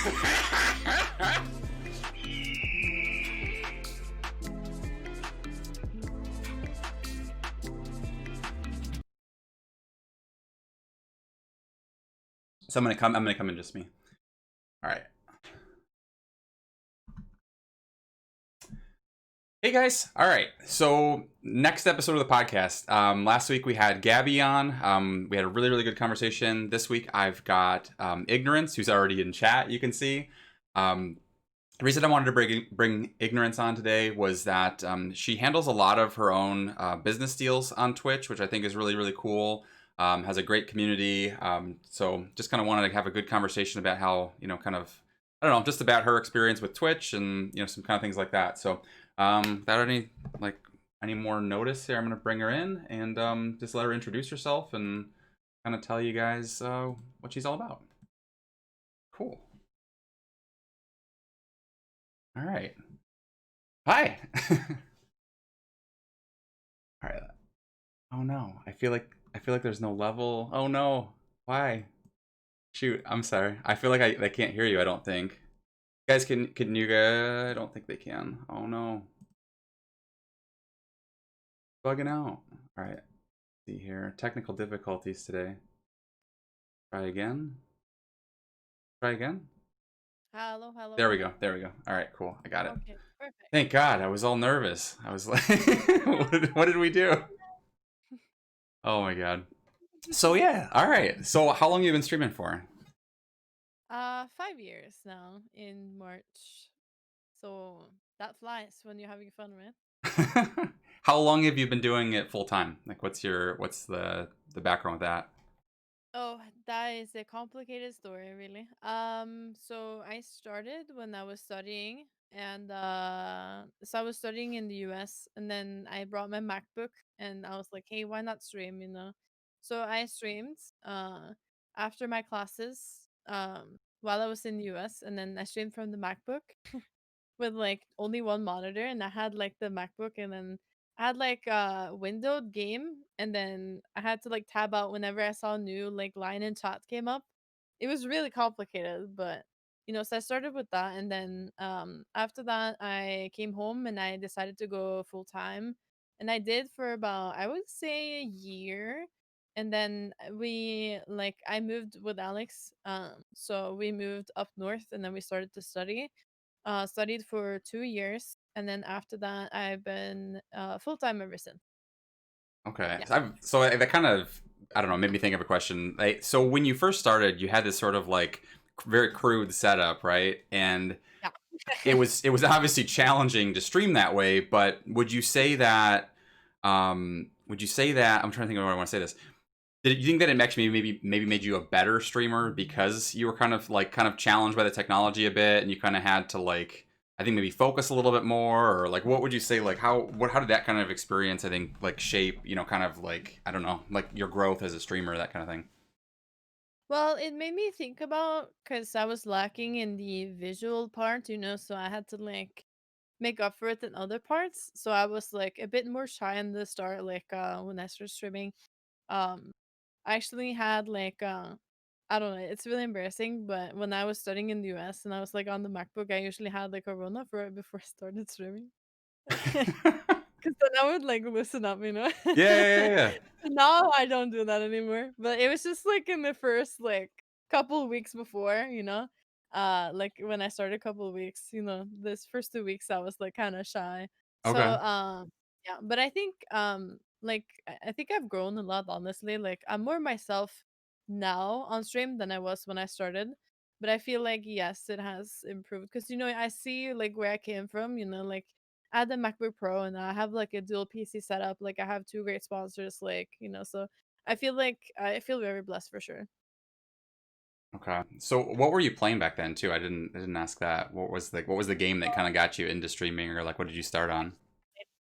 So I'm gonna come in just me. All right. Hey guys. All right. So next episode of the podcast. Last week we had Gabby on. We had a really, really good conversation. This week I've got Ignorance, who's already in chat. You can see. The reason I wanted to bring Ignorance on today was that she handles a lot of her own business deals on Twitch, which I think is really, really cool. Has a great community. So just kind of wanted to have a good conversation about how, kind of, I don't know, just about her experience with Twitch and, some kind of things like that. So without any more notice here, I'm going to bring her in and just let her introduce herself and kind of tell you guys what she's all about. Cool. All right. Hi. All right. Oh no. I feel like there's no level. Oh no. Why? Shoot. I'm sorry. I feel like they can't hear you. I don't think. Guys, can you guys? I don't think they can. Oh no. Bugging out. All right. See here. Technical difficulties today. Try again. Try again. Hello, hello, There we go. hello. There we go. All right. Cool. I got it. Okay, perfect. Thank God. I was all nervous. I was like, what did we do? Oh my God. So yeah. All right. So how long have you been streaming for? 5 years now in March. So that flies when you're having fun, right? How long have you been doing it full time? Like, what's the background with that? Oh, that is a complicated story, really. So I started when I was studying, and so I was studying in the US, and then I brought my MacBook, and I was like, hey, why not stream, So I streamed after my classes while I was in the US, and then I streamed from the MacBook with like only one monitor, and I had like the MacBook, and then I had like a windowed game, and then I had to like tab out whenever I saw a new like line in chat came up. It was really complicated, but so I started with that, and then after that I came home and I decided to go full time, and I did for about, I would say, a year. And then I moved with Alex, so we moved up north, and then we started to studied for 2 years, and then after that, I've been full time ever since. Okay, Yeah. that kind of, I don't know, made me think of a question. So when you first started, you had this sort of like very crude setup, right? And Yeah. it was obviously challenging to stream that way. But would you say that I'm trying to think of how I want to say this. Did you think that it actually maybe made you a better streamer because you were kind of challenged by the technology a bit, and you kind of had to like, I think, maybe focus a little bit more, or like what would you say, like how did that kind of experience, I think, like shape, kind of like, I don't know, like your growth as a streamer, that kind of thing. Well, it made me think about, because I was lacking in the visual part, so I had to like make up for it in other parts. So I was like a bit more shy in the start, like when I started streaming. Um, I actually had like I don't know, it's really embarrassing, but when I was studying in the US and I was like on the MacBook, I usually had like Corona for it before I started streaming. Yeah, 'Cause then I would, like, loosen up, yeah, yeah, yeah. Now I don't do that anymore, but it was just, like, in the first, like, couple weeks before, like, when I started a couple of weeks, this first 2 weeks I was, like, kinda shy. So, Okay. yeah, but I think, I think I've grown a lot, honestly, like, I'm more myself now on stream than I was when I started, but I feel like, yes, it has improved, 'cause, I see, like, where I came from, like, I had the MacBook Pro, and I have like a dual PC setup. Like I have two great sponsors, so I feel like I feel very blessed for sure. Okay. So what were you playing back then too? I didn't ask that. What was the game that kind of got you into streaming, or like what did you start on?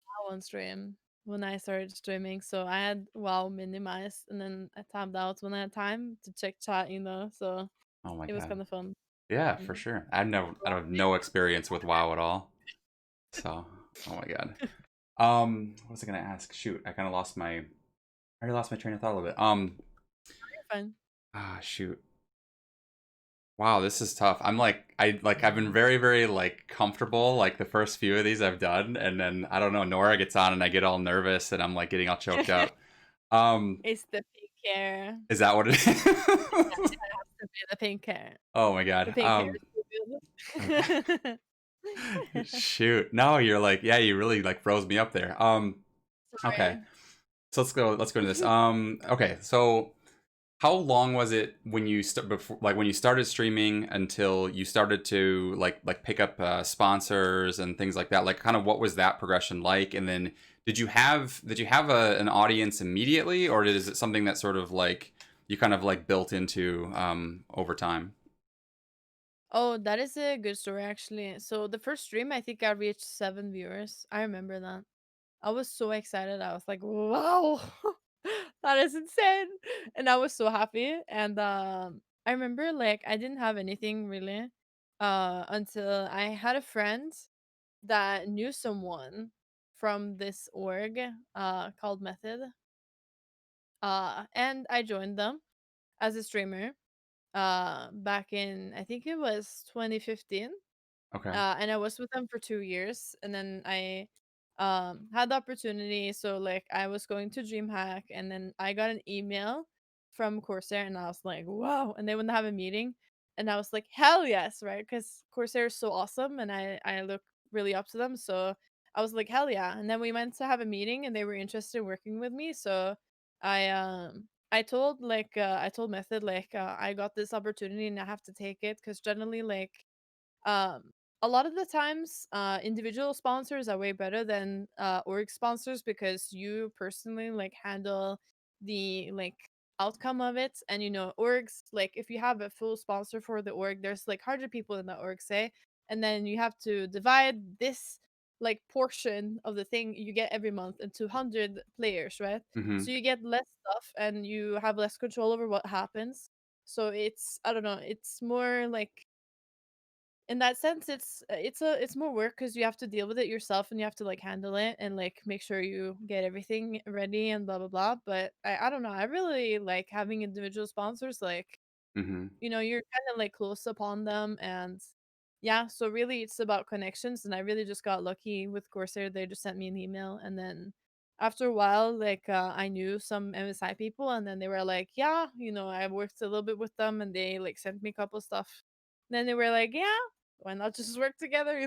WoW on stream when I started streaming. So I had WoW minimized, and then I tabbed out when I had time to check chat, So Oh my it was God. kind of fun. Yeah, for Mm. sure. I have no experience with WoW at all. So, oh my God. What was I gonna ask? Shoot, I already lost my train of thought a little bit. You're fine. Shoot. Wow, this is tough. I've been very, very like comfortable like the first few of these I've done, and then I don't know, Nora gets on and I get all nervous and I'm like getting all choked up. Um, It's the pink hair. is that what it Yeah, is? it has to be the pink hair. Oh my The god. pink hair Okay. is so good. Shoot. No, you're like, yeah, you really like froze me up there. Okay. Sorry. So let's go into this. Okay. So how long was it when you before, like when you started streaming until you started to like pick up sponsors and things like that? Like kind of what was that progression like? And then did you have an audience immediately, or is it something that sort of like you kind of like built into over time? Oh, that is a good story actually. So the first stream, I think I reached 7 viewers. I remember that. I was so excited. I was like, "Wow, that is insane!" And I was so happy. And I remember like I didn't have anything really, until I had a friend that knew someone from this org, called Method, and I joined them as a streamer, back in I think it was 2015. Okay. And I was with them for 2 years, and then I had the opportunity. So like I was going to DreamHack, and then I got an email from Corsair, and I was like, wow. And they want to have a meeting, and I was like, hell yes, right? Because Corsair is so awesome, and I look really up to them. So I was like, hell yeah. And then we went to have a meeting, and they were interested in working with me. So I told Method like, I got this opportunity and I have to take it, because generally like, um, a lot of the times, individual sponsors are way better than org sponsors, because you personally like handle the like outcome of it. And orgs, like if you have a full sponsor for the org, there's like 100 people in the org, say, and then you have to divide this like portion of the thing you get every month into 100 players, right? So Mm-hmm. you get less stuff and you have less control over what happens. So it's, I don't know, it's more like, in that sense, it's more work, because you have to deal with it yourself, and you have to like handle it and like make sure you get everything ready and blah blah blah. But I don't know, I really like having individual sponsors. Like, Mm-hmm. you're kind of like close upon them. And yeah, so really it's about connections, and I really just got lucky with Corsair. They just sent me an email, and then after a while, like, I knew some MSI people, and then they were like, yeah, I worked a little bit with them, and they like sent me a couple stuff. Then they were like, yeah, why not just work together?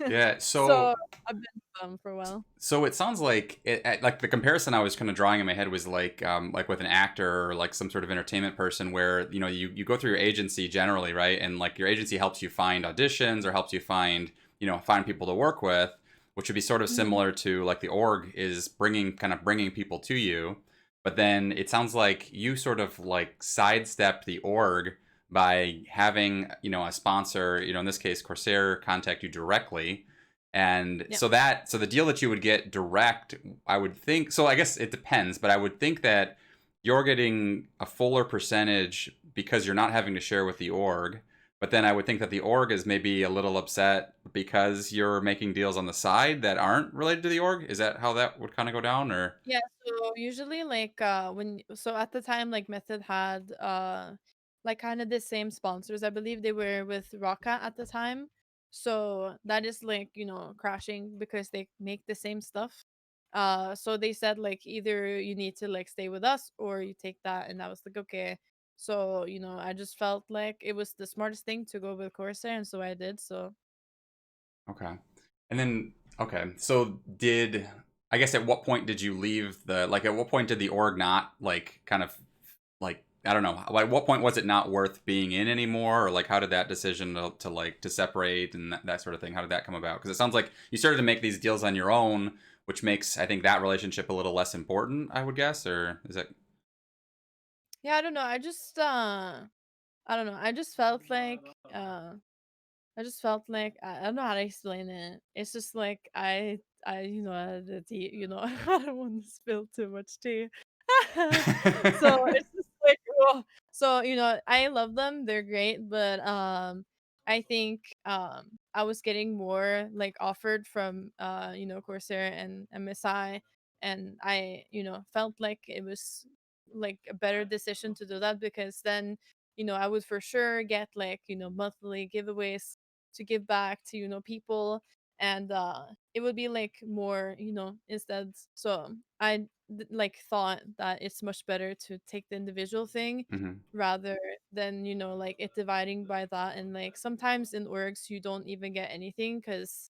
Yeah. So I've been with them for a while. So it sounds like like the comparison I was kind of drawing in my head was like with an actor or like some sort of entertainment person where you go through your agency generally, right? And like your agency helps you find auditions or helps you find people to work with, which would be sort of Mhm. similar to like the org is bringing people to you. But then it sounds like you sort of like sidestepped the org by having a sponsor, in this case Corsair, contact you directly. And Yeah. so the deal that you would get direct, I would think, so I guess it depends, but I would think that you're getting a fuller percentage because you're not having to share with the org. But then I would think that the org is maybe a little upset because you're making deals on the side that aren't related to the org. Is that how that would kind of go down, or? Yeah, so usually like, at the time, like Method had like kind of the same sponsors. I believe they were with Rocka at the time. So that is like, crashing, because they make the same stuff. So they said like, either you need to like stay with us or you take that, and I was like, okay. So, I just felt like it was the smartest thing to go with Corsair, and so I did. So Okay. And then, okay. So I guess at what point did you leave at what point did the org not like kind of like, I don't know, at what point was it not worth being in anymore? Or like, how did that decision to separate and that sort of thing, how did that come about? Because it sounds like you started to make these deals on your own, which makes, I think, that relationship a little less important, I would guess, or is that? yeah, I don't know. I don't know. I just felt like, I don't know how to explain it. It's just like, the tea. I don't want to spill too much tea. So it's just like, oh. So I love them. They're great, but I think I was getting more like offered from Corsair and MSI, and I felt like it was like a better decision to do that, because then I would for sure get like, monthly giveaways to give back to, people. And it would be like more, instead. So I like thought that it's much better to take the individual thing Hmm. rather than, like it dividing by that. And like sometimes in orgs you don't even get anything because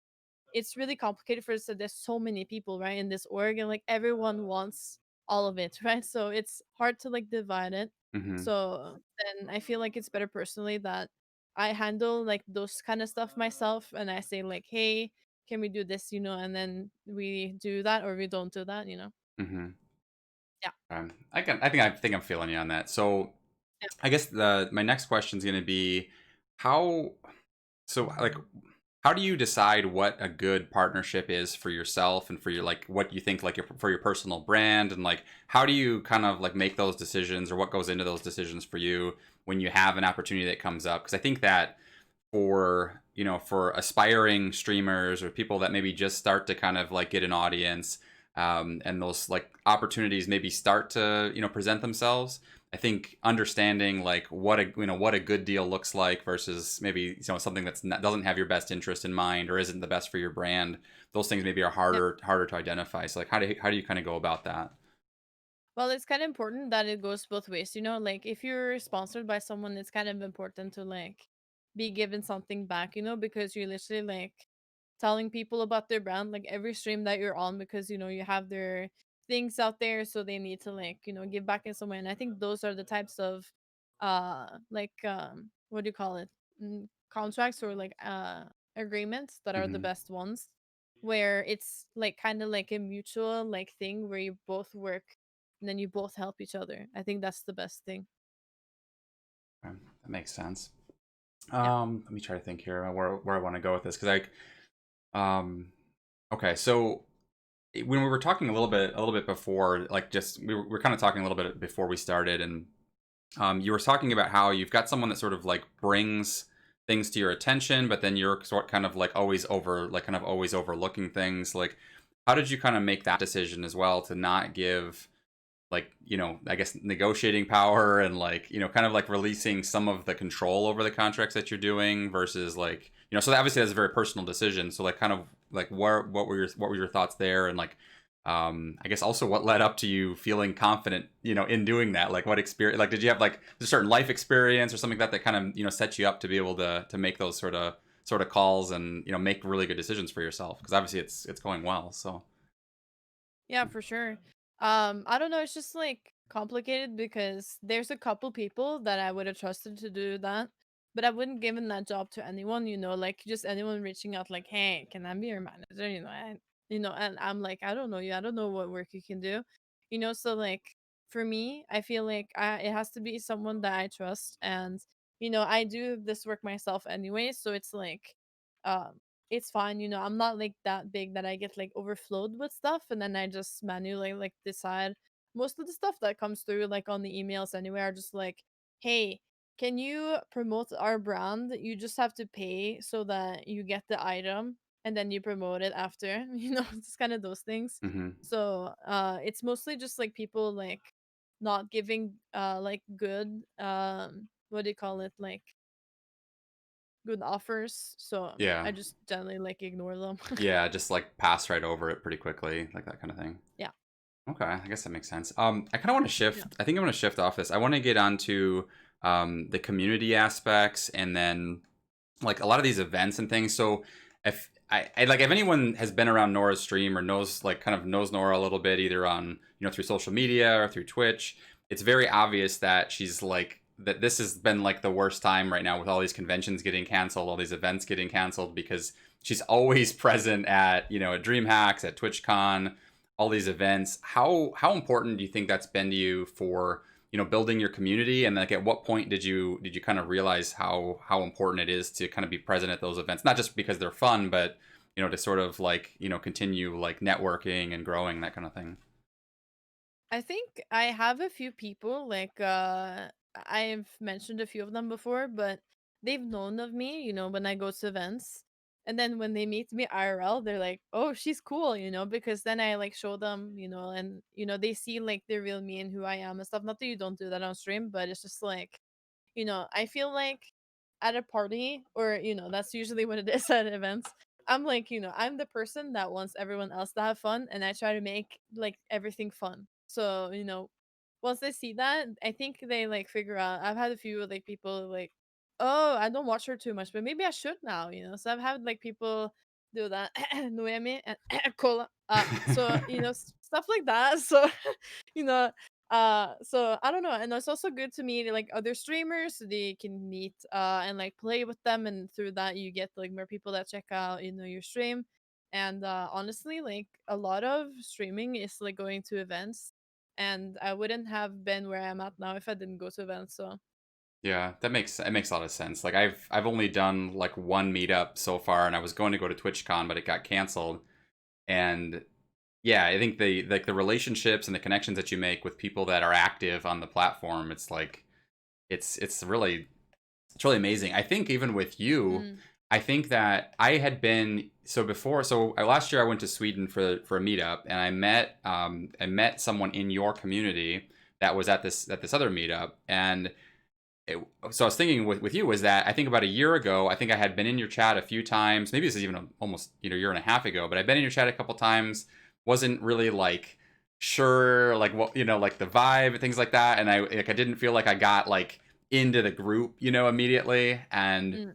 it's really complicated for us that there's so many people, right, in this org, and like everyone wants all of it, right? So it's hard to like divide it. Hmm. So then I feel like it's better personally that I handle like those kind of stuff myself and I say like, hey, can we do this, and then we do that or we don't do that. Hmm. Yeah. I think I'm feeling you on that. So Yeah. I guess the my next question is going to be how like how do you decide what a good partnership is for yourself and for your like what you think like for your personal brand, and like how do you kind of like make those decisions, or what goes into those decisions for you when you have an opportunity that comes up? Because I think that for for aspiring streamers or people that maybe just start to kind of like get an audience, and those like opportunities maybe start to present themselves. I think understanding like what a good deal looks like versus maybe something that's not, doesn't have your best interest in mind or isn't the best for your brand. Those things maybe are Yeah. harder to identify. So like how do you kind of go about that? Well, it's kind of important that it goes both ways. Like if you're sponsored by someone, it's kind of important to like be given something back, because you're literally like telling people about their brand, like every stream that you're on, because you have their things out there, so they need to like, give back in some way. And I think those are the types of like what do you call it? Contracts or like agreements that are the Hmm. best ones where it's like kind of like a mutual like thing where you both work and then you both help each other. I think that's the best thing. That makes sense. Yeah. Let me try to think here where I want to go with this, because okay, so when we were talking a little bit before, like just we were kind of talking a little bit before we started, and you were talking about how you've got someone that sort of like brings things to your attention, but then you're sort kind of like always over like kind of always overlooking things. Like, how did you kind of make that decision as well to not give like I guess negotiating power and like kind of like releasing some of the control over the contracts that you're doing versus like so obviously that's a very personal decision, so like kind of like what were your thoughts there, and like I guess also what led up to you feeling confident in doing that, like what experience, like did you have like a certain life experience or something like that that kind of set you up to be able to make those sort of calls and make really good decisions for yourself, because obviously it's going well, so. Yeah, for sure. I don't know, it's just like complicated because there's a couple people that I would have trusted to do that, but I wouldn't given that job to anyone, like just anyone reaching out like, "Hey, can I be your manager?" And I'm like, "I don't know you. I don't know what work you can do." So like for me, I feel like it has to be someone that I trust, and I do this work myself anyway, so it's like um it's fine. I'm not like that big that I get like overflowed with stuff and then I just manually like decide. Most of the stuff that comes through like on the emails anyway are just like, hey, can you promote our brand? You just have to pay so that you get the item and then you promote it after. It's kind of those things. Hmm. So it's mostly just like people like not giving like good what do you call it? Like good offers. So Yeah. I just generally like ignore them. Yeah, just like pass right over it pretty quickly, like that kind of thing. Yeah. Okay, I guess that makes sense. I kind of want to Yeah. shift. I think I'm going to shift off this. I want to get onto the community aspects, and then like a lot of these events and things. So if I like if anyone has been around Nora's stream or knows like kind of knows Nora a little bit, either on through social media or through Twitch, it's very obvious that she's like that this has been like the worst time right now with all these conventions getting canceled, all these events getting canceled, because she's always present at at DreamHacks, at TwitchCon, all these events. How important do you think that's been to you for building your community, and like at what point did you kind of realize how important it is to kind of be present at those events, not just because they're fun, but to sort of like continue like networking and growing, that kind of thing. I think I have a few people like I've mentioned a few of them before, but they've known of me, when I go to events. And then when they meet me IRL, they're like, "Oh, she's cool," because then I like show them, and they see like the real me and who I am and stuff. Not that you don't do that on stream, but it's just like I feel like at a party, or that's usually what it is at events. I'm like, I'm the person that wants everyone else to have fun, and I try to make like everything fun. So, once they see that, I think they like figure out. I've had a few like people like, oh, I don't watch her too much, but maybe I should now, So I've had like people do that, Noemi and Cola. So stuff like that. So you know, so I don't know, and it's also good to meet like other streamers so they can meet and like play with them, and through that you get like more people that check out your stream. And honestly, like a lot of streaming is like going to events, and I wouldn't have been where I'm at now if I didn't go to events. So Yeah, it makes a lot of sense. Like I've only done like one meetup so far, and I was going to go to TwitchCon, but it got canceled. And yeah, I think the relationships and the connections that you make with people that are active on the platform, it's like it's really it's really amazing. I think even with you, mm, I think that I had been so before. So last year I went to Sweden for a meetup, and I met someone in your community that was at this other meetup. And so I was thinking with you was that I think about a year ago, I think I had been in your chat a few times. Maybe this is even almost year and a half ago, but I've been in your chat a couple times. Wasn't really like sure like what like the vibe and things like that, and I didn't feel like I got like into the group immediately. And mm,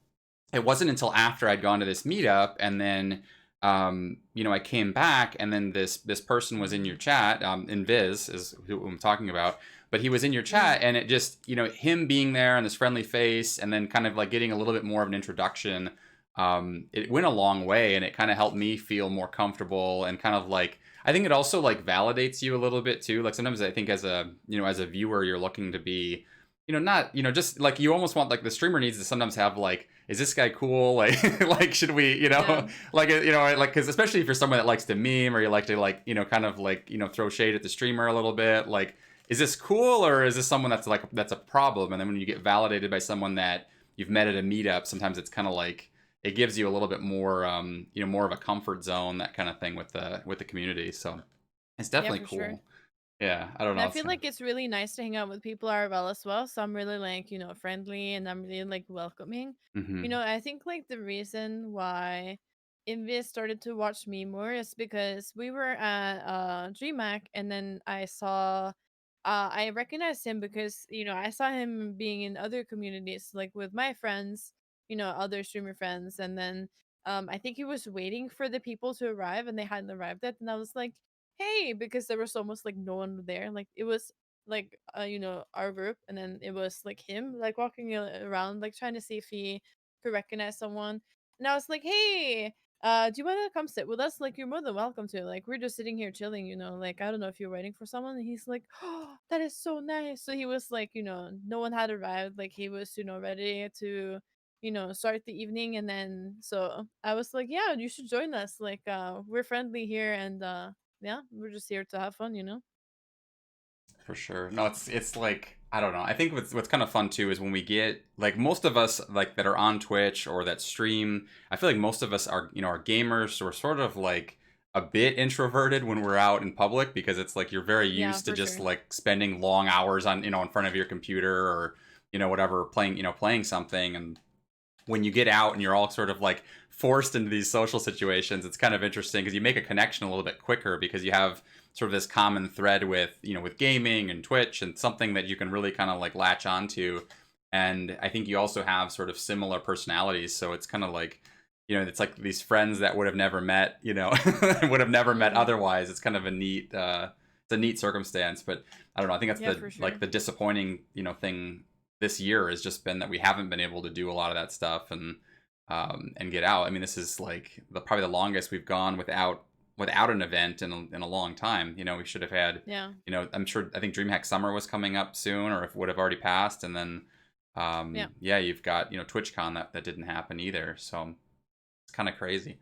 it wasn't until after I'd gone to this meetup, and then I came back, and then this person was in your chat. Invis is who I'm talking about, but he was in your mm. chat, and it just him being there and this friendly face, and then kind of like getting a little bit more of an introduction. It went a long way, and it kind of helped me feel more comfortable, and kind of like I think it also like validates you a little bit too. Like sometimes I think as a as a viewer, you're looking to be not just like you almost want like the streamer needs to sometimes have like, is this guy cool, like like should we Yeah, like like because especially if you're someone that likes to meme, or you like to like kind of like throw shade at the streamer a little bit, like is this cool, or is this someone that's like that's a problem? And then when you get validated by someone that you've met at a meetup, sometimes it's kind of like it gives you a little bit more more of a comfort zone, that kind of thing with the community. So it's yeah, definitely for sure. cool. Yeah, I don't And know. I feel like it's really nice to hang out with people IRL as well. So I'm really like, friendly, and I'm really like welcoming. Hmm. I think like the reason why Invis started to watch me more is because we were at DreamHack, and then I recognized him because, I saw him being in other communities, like with my friends, other streamer friends, and then I think he was waiting for the people to arrive, and they hadn't arrived yet, and I was like, hey, because there was almost like no one there. Like it was like our group, and then it was like him like walking around like trying to see if he could recognize someone. And I was like, hey, do you want to come sit with us? Like you're more than welcome to. Like we're just sitting here chilling, like I don't know if you're waiting for someone. And he's like, oh, that is so nice. So he was like, no one had arrived. Like he was ready to start the evening. And then so I was like, yeah, you should join us. Like we're friendly here, and yeah, we're just here to have fun. For sure. No, it's like I don't know. I think what's kind of fun too is when we get like most of us like that are on Twitch or that stream. I feel like most of us are are gamers, so we're sort of like a bit introverted when we're out in public, because it's like you're very Yeah, used to for just sure. like spending long hours on in front of your computer, or whatever, playing playing something. And when you get out and you're all sort of like forced into these social situations, it's kind of interesting because you make a connection a little bit quicker, because you have sort of this common thread with with gaming and Twitch, and something that you can really kind of like latch onto. And I think you also have sort of similar personalities, so it's kind of like it's like these friends that would have never met, would have never met Mm, otherwise. It's kind of a neat it's a neat circumstance. But I don't know, I think that's yeah, the for sure. like the disappointing thing this year has just been that we haven't been able to do a lot of that stuff, and get out. I mean, this is like probably the longest we've gone without an event in a long time. We should have had, Yeah, I think DreamHack Summer was coming up soon, or if would have already passed, and then yeah, yeah, you've got TwitchCon that didn't happen either. So it's kind of crazy.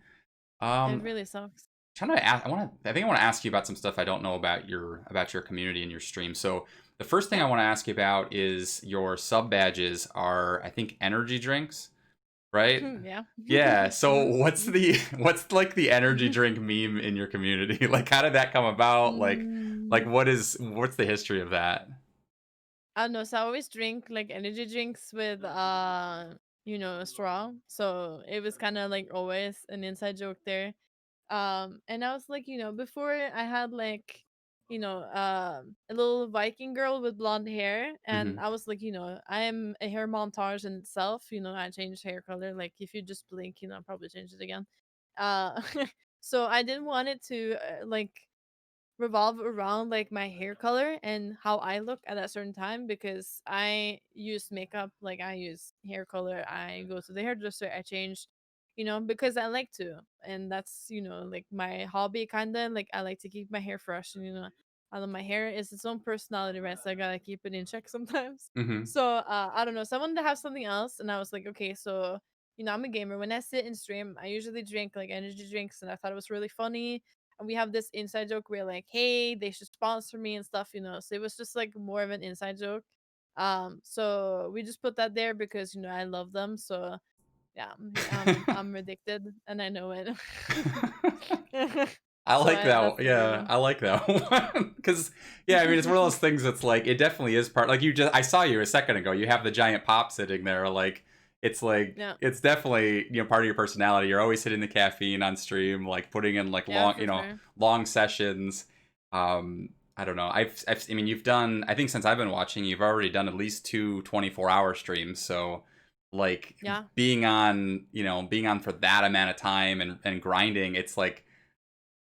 it Um, really sucks. trying to ask, I think I want to ask you about some stuff I don't know about your community and your stream. So the first thing Yeah. I want to ask you about is your sub badges are, I think, energy drinks, right? Yeah. Yeah. So Mhm. what's like the energy drink meme in your community? Like how did that come about? Like Mm. what's the history of that? I don't know. So I always drink like energy drinks with a straw. So it was kind of like always an inside joke there. And I was like, before I had like, a little Viking girl with blonde hair, and Hmm. I was like, I am a hair montage in itself. I changed hair color. Like if you just blink, I'll probably change it again. Uh, so I didn't want it to like revolve around like my hair color and how I look at a certain time, because I use makeup, like I use hair color, I go to the hairdresser, I change, because I like to. And that's, like my hobby kind of, like I like to keep my hair fresh, and I know my hair is its own personality, right? So I gotta keep it in check sometimes. Hmm. So I don't know, someone to have something else, and I was like, okay, so I'm a gamer. When I sit and stream, I usually drink like energy drinks, and I thought it was really funny, and we have this inside joke where like, hey, they should sponsor me and stuff. So it was just like more of an inside joke. So we just put that there because I love them. So yeah, I'm addicted and I know it. I So like that. that's the Yeah, reason. I like that one because yeah, I mean it's one of those things that's like it definitely is part. Like you just, I saw you a second ago. You have the giant pop sitting there. Like Yeah, it's definitely part of your personality. You're always hitting the caffeine on stream, like putting in like yeah, long for sure. long sessions. I don't know. I mean you've done. I think since I've been watching, you've already done at least two 24-hour streams. So like Yeah, being on for that amount of time and grinding, it's like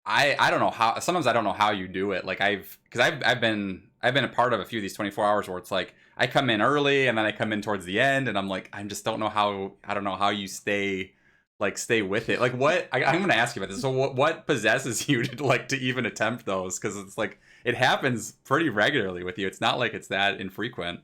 I don't know how. Sometimes I don't know how you do it. Like because I've been a part of a few of these 24 hours where it's like I come in early and then I come in towards the end and I'm like I just don't know how. I don't know how you stay with it. Like I'm gonna ask you about this. So what possesses you to like to even attempt those? Because it's like it happens pretty regularly with you. It's not like it's that infrequent.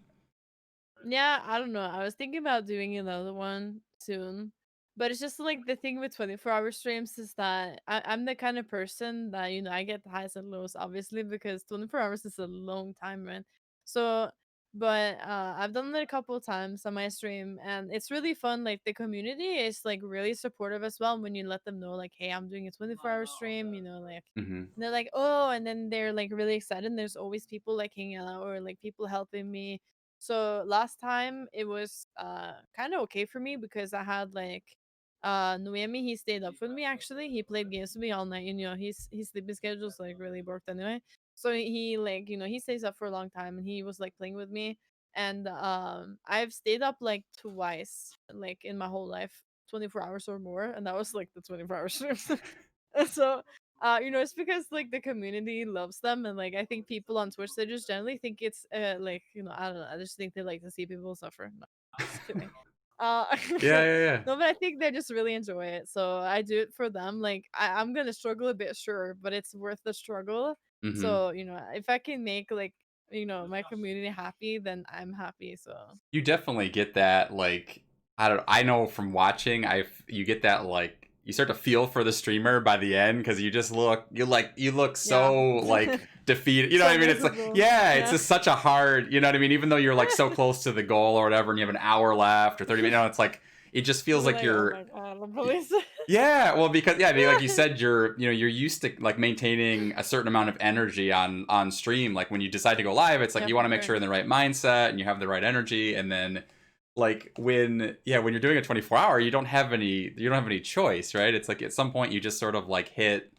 yeah. I don't know. I was thinking about doing another one soon. But it's just like the thing with 24-hour streams is that I'm the kind of person that, I get the highs and lows, obviously, because 24 hours is a long time, right? So, but I've done it a couple of times on my stream, and it's really fun. Like, the community is like really supportive as well when you let them know, like, hey, I'm doing a 24-hour stream, like, Hmm. and they're like, oh, and then they're like really excited. And there's always people like hanging out or like people helping me. So last time it was kind of okay for me because I had like Noemi, he stayed up with me actually. He played games with me all night, and his sleeping schedule's like really worked anyway. So he like, he stays up for a long time, and he was like playing with me. And I've stayed up like twice like in my whole life, 24 hours or more, and that was like the 24-hour streams. So it's because like the community loves them, and like I think people on Twitch, they just generally think it's like, I don't know, I just think they like to see people suffer. No, just kidding. Uh Yeah, yeah, no, but I think they just really enjoy it. So I do it for them. Like I'm gonna struggle a bit, sure, but it's worth the struggle. yeah. Hmm. So, if I can make like, my community happy, then I'm happy. So You definitely get that like I know from watching you get that like you start to feel for the streamer by the end because you look yeah. so like defeated, you know what So I mean? It's like miserable. yeah, it's Yeah. just such a hard, you know what I mean, even though you're like so close to the goal or whatever and you have an hour left or 30 minutes, it's like it just feels You're like like, oh you're my god, the police. yeah, well, because yeah, I mean, like you said, you're used to like maintaining a certain amount of energy on stream. Like when you decide to go live, it's like Yeah, you for want to make sure sure. you're in the right mindset and you have the right energy. And then like when you're doing a 24-hour, you don't have any choice, right? It's like at some point you just sort of like hit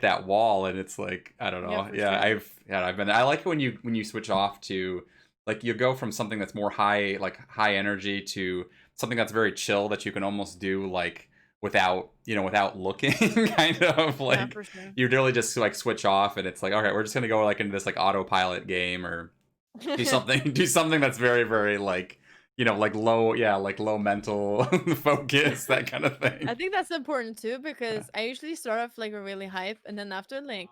that wall, and it's like I don't Yeah, know. for sure. I've been. I like it when you switch off to like you go from something that's more high energy to something that's very chill that you can almost do like without looking kind of Yeah, like for sure. you really just like switch off and it's like okay, we're just gonna go like into this like autopilot game or do something do something that's very very like like low mental focus, that kind of I thing. think that's important too Yeah. because I usually start off like a really hype, and then after like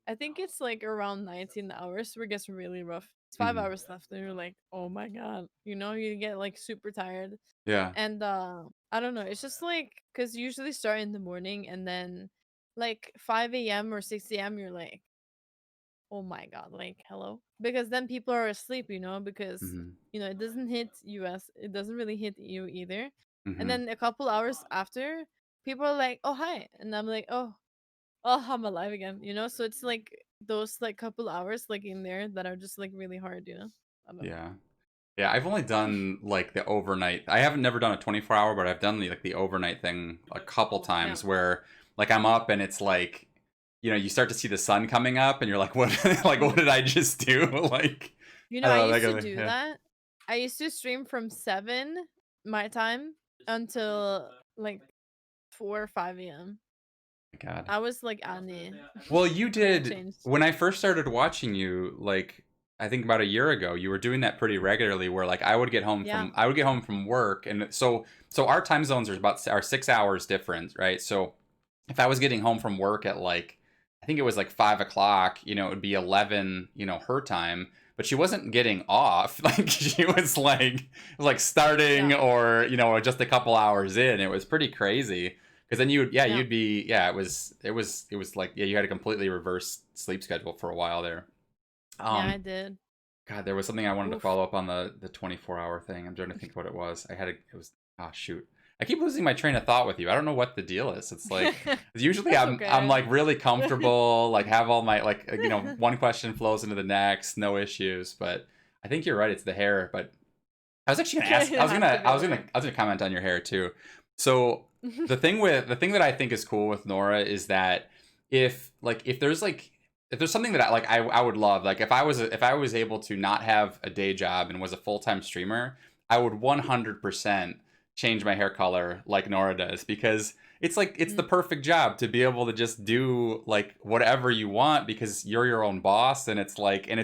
I think it's like around 19 hours where it gets really rough. It's five Hmm. hours left, and you're like, oh my god, you get like super tired. Yeah. And I don't know, it's just like because you usually start in the morning, and then like 5 a.m. or 6 a.m. you're like, oh my god, like hello, because then people are asleep, because Hmm. it doesn't hit US, it doesn't really hit EU either. And Hmm. then a couple hours after, people are like, oh hi, and I'm like, oh, I'm alive again. So it's like those like couple hours like in there that are just like really hard, I don't know. Yeah. Yeah, I've only done like the overnight. I haven't never done a 24-hour, but I've done the overnight thing a couple Yeah. times where like I'm up and it's like, you start to see the sun coming up and you're like, what like what did I just do? Like I I don't know, used to like do yeah. that. I used to stream from 7 my time until like 4 or 5 a.m. My God. I was like Annie. Well, you And then I did changed. when I first started watching you, like I think about a year ago, you were doing that pretty regularly where like Yeah. I would get home from work and so our time zones are 6 hours different, right? So if I was getting home from work at like I think it was like 5 o'clock, it would be 11, her time. But she wasn't getting off. Like she was like starting Yeah. or, just a couple hours in. It was pretty crazy. Because then Yeah. you'd be, yeah, it was like, yeah, you had a completely reverse sleep schedule for a while there. Yeah, I Um, did. God, there was something I wanted to Oof. follow up on the 24-hour thing. I'm trying to think what it was. It was, shoot. I keep losing my train of thought with you. I don't know what the deal is. It's like, usually That's I'm okay. like really comfortable, like have all my, like, one question flows into the next, no issues. But I think you're right. It's the hair. But I was actually gonna ask. It has to be there. I was gonna comment on your hair too. So the thing that I think is cool with Nora is that if there's something that I would love, like if I was able to not have a day job and was a full-time streamer, I would 100% change my hair color like Nora does, because it's like it's the Mm, perfect job to be able to just do like whatever you want because you're your own boss, and it's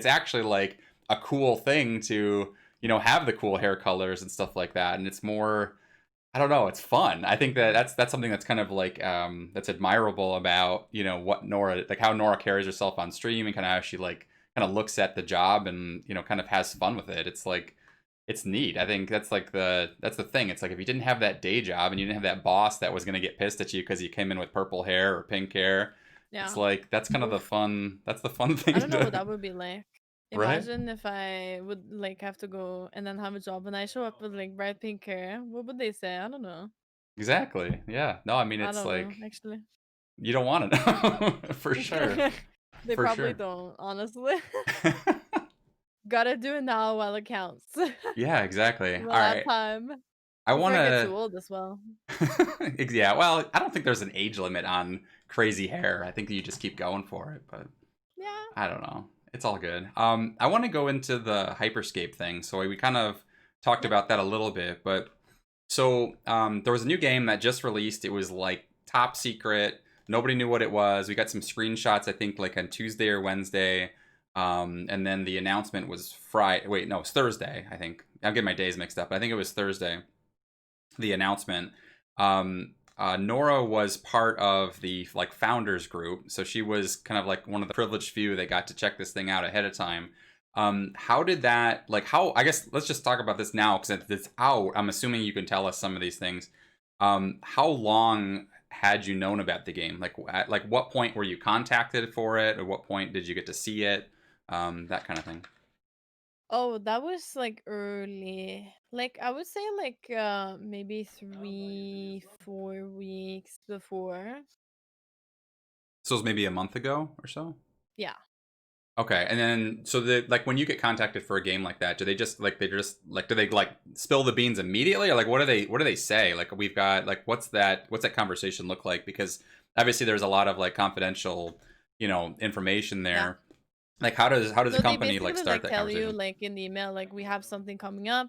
actually like a cool thing to have the cool hair colors and stuff like that. And it's more, I don't know, it's fun. I think that's something that's kind of like that's admirable about, what Nora, like how Nora carries herself on stream and kind of how she like kind of looks at the job and, kind of has fun with it. It's like it's neat. I think that's the thing. It's like if you didn't have that day job and you didn't have that boss that was going to get pissed at you because you came in with purple hair or pink hair, it's yeah. like that's kind of Oof. the fun thing I don't know what to that would be like. right? Imagine if I would like have to go and then have a job and I show up with like bright pink hair. What would they say? I don't know. Exactly. Yeah. No, I mean I it's don't know, like actually. you don't want to know for sure. They For probably sure. don't, honestly. Gotta do it now while it counts. Yeah, exactly. All While I have right. time. I Before want I get to too old as well. yeah, well, I don't think there's an age limit on crazy hair. I think you just keep going for it, but Yeah. I don't know. It's all good. I want to go into the Hyperscape thing. So we kind of talked Yeah. about that a little bit, but so there was a new game that just released. It was like top secret. Nobody knew what it was. We got some screenshots, I think, like on Tuesday or Wednesday. And then the announcement was Friday. Wait, no, it's Thursday, I think. I'm getting my days mixed up, but I think it was Thursday, the announcement. Nora was part of the like founders group, so she was kind of like one of the privileged few that got to check this thing out ahead of time. How did that like how? I guess let's just talk about this now because it's out. I'm assuming you can tell us some of these things. How long had you known about the game? Like at like what point were you contacted for it, or what point did you get to see it? That kind of thing. Oh, that was like early. Like I would say like maybe 3, 4 weeks before. So it was maybe a month ago or so. Yeah. Okay, and then so the like when you get contacted for a game like that, do they just like do they like spill the beans immediately, or like what do they say? Like we've got like what's that conversation look like? Because obviously there's a lot of like confidential, information Yeah. there. Like how does a So they company like basically start like that tell you conversation? like in the email like we have something coming up.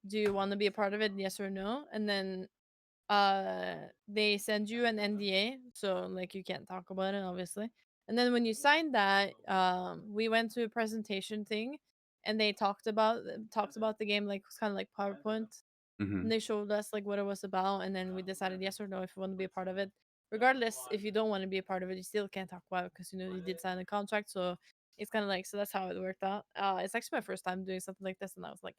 Do you want to be a part of it? Yes or no? And then they send you an NDA, so like you can't talk about it obviously. And then when you sign that, we went to a presentation thing and they talked about the game like kind of like PowerPoint, and Hmm. they showed us like what it was about, and then we decided yes or no if you want to be a part of it. Regardless, if you don't want to be a part of it, you still can't talk about it because you did sign a contract. So it's kind of like, so that's how it worked out. It's actually my first time doing something like this, and I was like,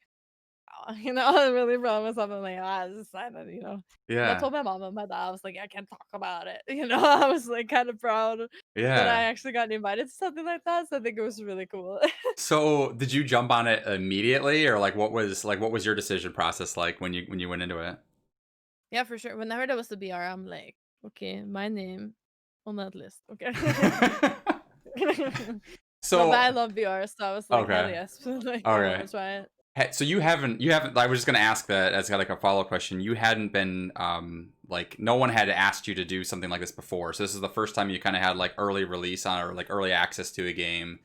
I really proud something like, I just sign it. And I Yeah, told my mom and my dad, I was like, I can't talk about it. I was like kind of proud that I yeah. actually got invited to something like that. So I think it was really cool. So did you jump on it immediately, or what was your decision process like when you went into it? Yeah, for sure. When I heard it was the BR, I'm like, okay, my name on that list. Okay. No, but So I love VR, so I was like, hell okay, yes, like I want okay. to try it. So you haven't. I was just gonna ask that as like a follow up question. You hadn't been like no one had asked you to do something like this before. So this is the first time you kind of had like early release on or like early access to a game.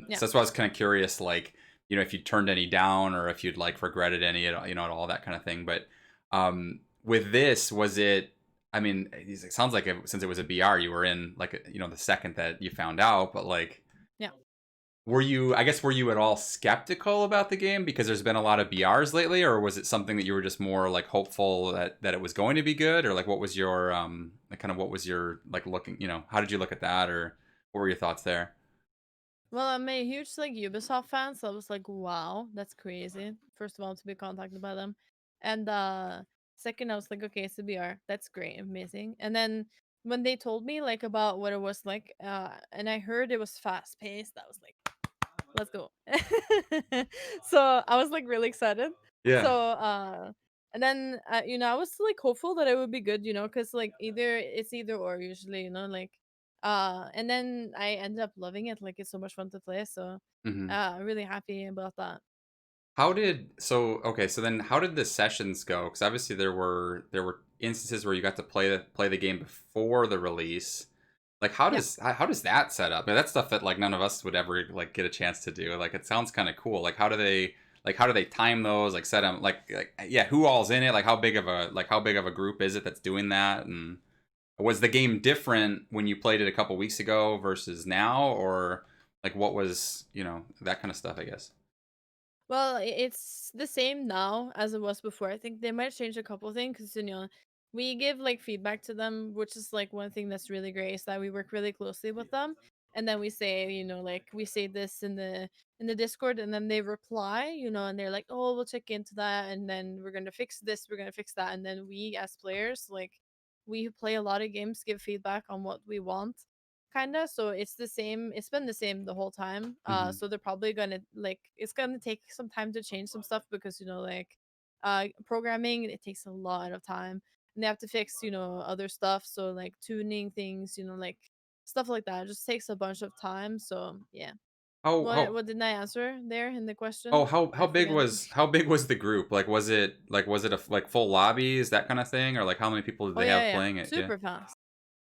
Yeah. So that's why I was kind of curious, like if you turned any down or if you'd like regretted any, at all that kind of thing. But with this, was it? I mean, it sounds like since it was a BR, you were in like the second that you found out, but like Yeah. were you at all skeptical about the game because there's been a lot of BRs lately, or was it something that you were just more like hopeful that it was going to be good, or like what was your like kind of what was your like looking, how did you look at that, or what were your thoughts there? Well, I'm a huge like Ubisoft fan, so I was like, wow, that's crazy. First of all, to be contacted by them, and second, I was like, okay, it's a BR, that's great, amazing. And then when they told me like about what it was like, and I heard it was fast paced, I was like, let's go. So I was like really excited. So Yeah. and then I was like hopeful that it would be good, because like either or usually, like and then I ended up loving it. Like it's so much fun to play. So hmm really happy about that. okay, so then how did the sessions go? Because obviously there were instances where you got to play the game before the release. Like Yeah. how does that set up? That's stuff that like none of us would ever like get a chance to do. Like it sounds kind of cool. Like how do they time those? Like set them like yeah, who all's in it? Like how big of a group is it that's doing that? And was the game different when you played it a couple weeks ago versus now, or like what was that kind of stuff? I guess. Well, it's the same now as it was before. I think they might change a couple things because we give like feedback to them, which is like one thing that's really great is that we work really closely with them, and then we say like we say this in the Discord, and then they reply, and they're like, oh, we'll check into that, and then we're gonna fix this, we're gonna fix that, and then we as players like we who play a lot of games give feedback on what we want kinda. So it's the same. It's been the same the whole time. hmm So they're probably gonna like it's gonna take some time to change some stuff because like programming it takes a lot of time and they have to fix other stuff. So like tuning things, like stuff like that. It just takes a bunch of time. So yeah. Oh, What didn't I answer there in the oh, question? how I big forget. was the group? Like was it a like full lobbies, that kind of thing, or like how many people did Oh they yeah, have yeah, playing it? Yeah. super fast.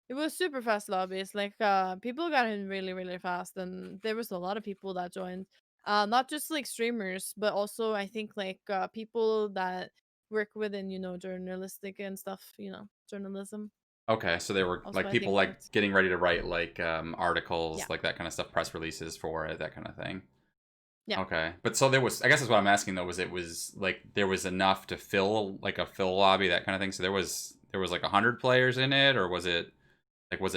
It was super fast lobbies. Like people got in really, really fast and there was a lot of people that joined. Not just like streamers, but also I think like people that work within, journalistic and stuff, journalism. Okay, so they were Also like I people think like that's getting ready to write like yeah. articles, like that kind of stuff, press releases for it, that kind of thing. Yeah. Okay, but so there was. I guess that's what I'm asking though. Was like there was enough to fill like a fill lobby, that kind of thing. So there was like 100 players in it, or was it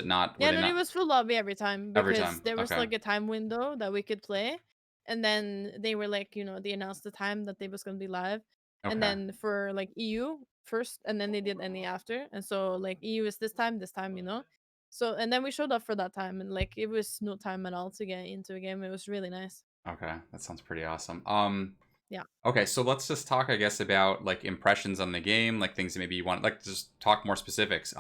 not? Were Yeah, they no, it not was full lobby every time every because time? there was Okay, like a time window that we could play, and then they were like, they announced the time that they was gonna be live, and okay, then for like EU first, and then they did any after, and so like EU is this time, So and then we showed up for that time, and like it was no time at all to get into a game. It was really nice. okay. That sounds pretty awesome. Yeah. Okay, so let's just talk, I guess, about like impressions on the game, like things that maybe you want, like just talk more specifics.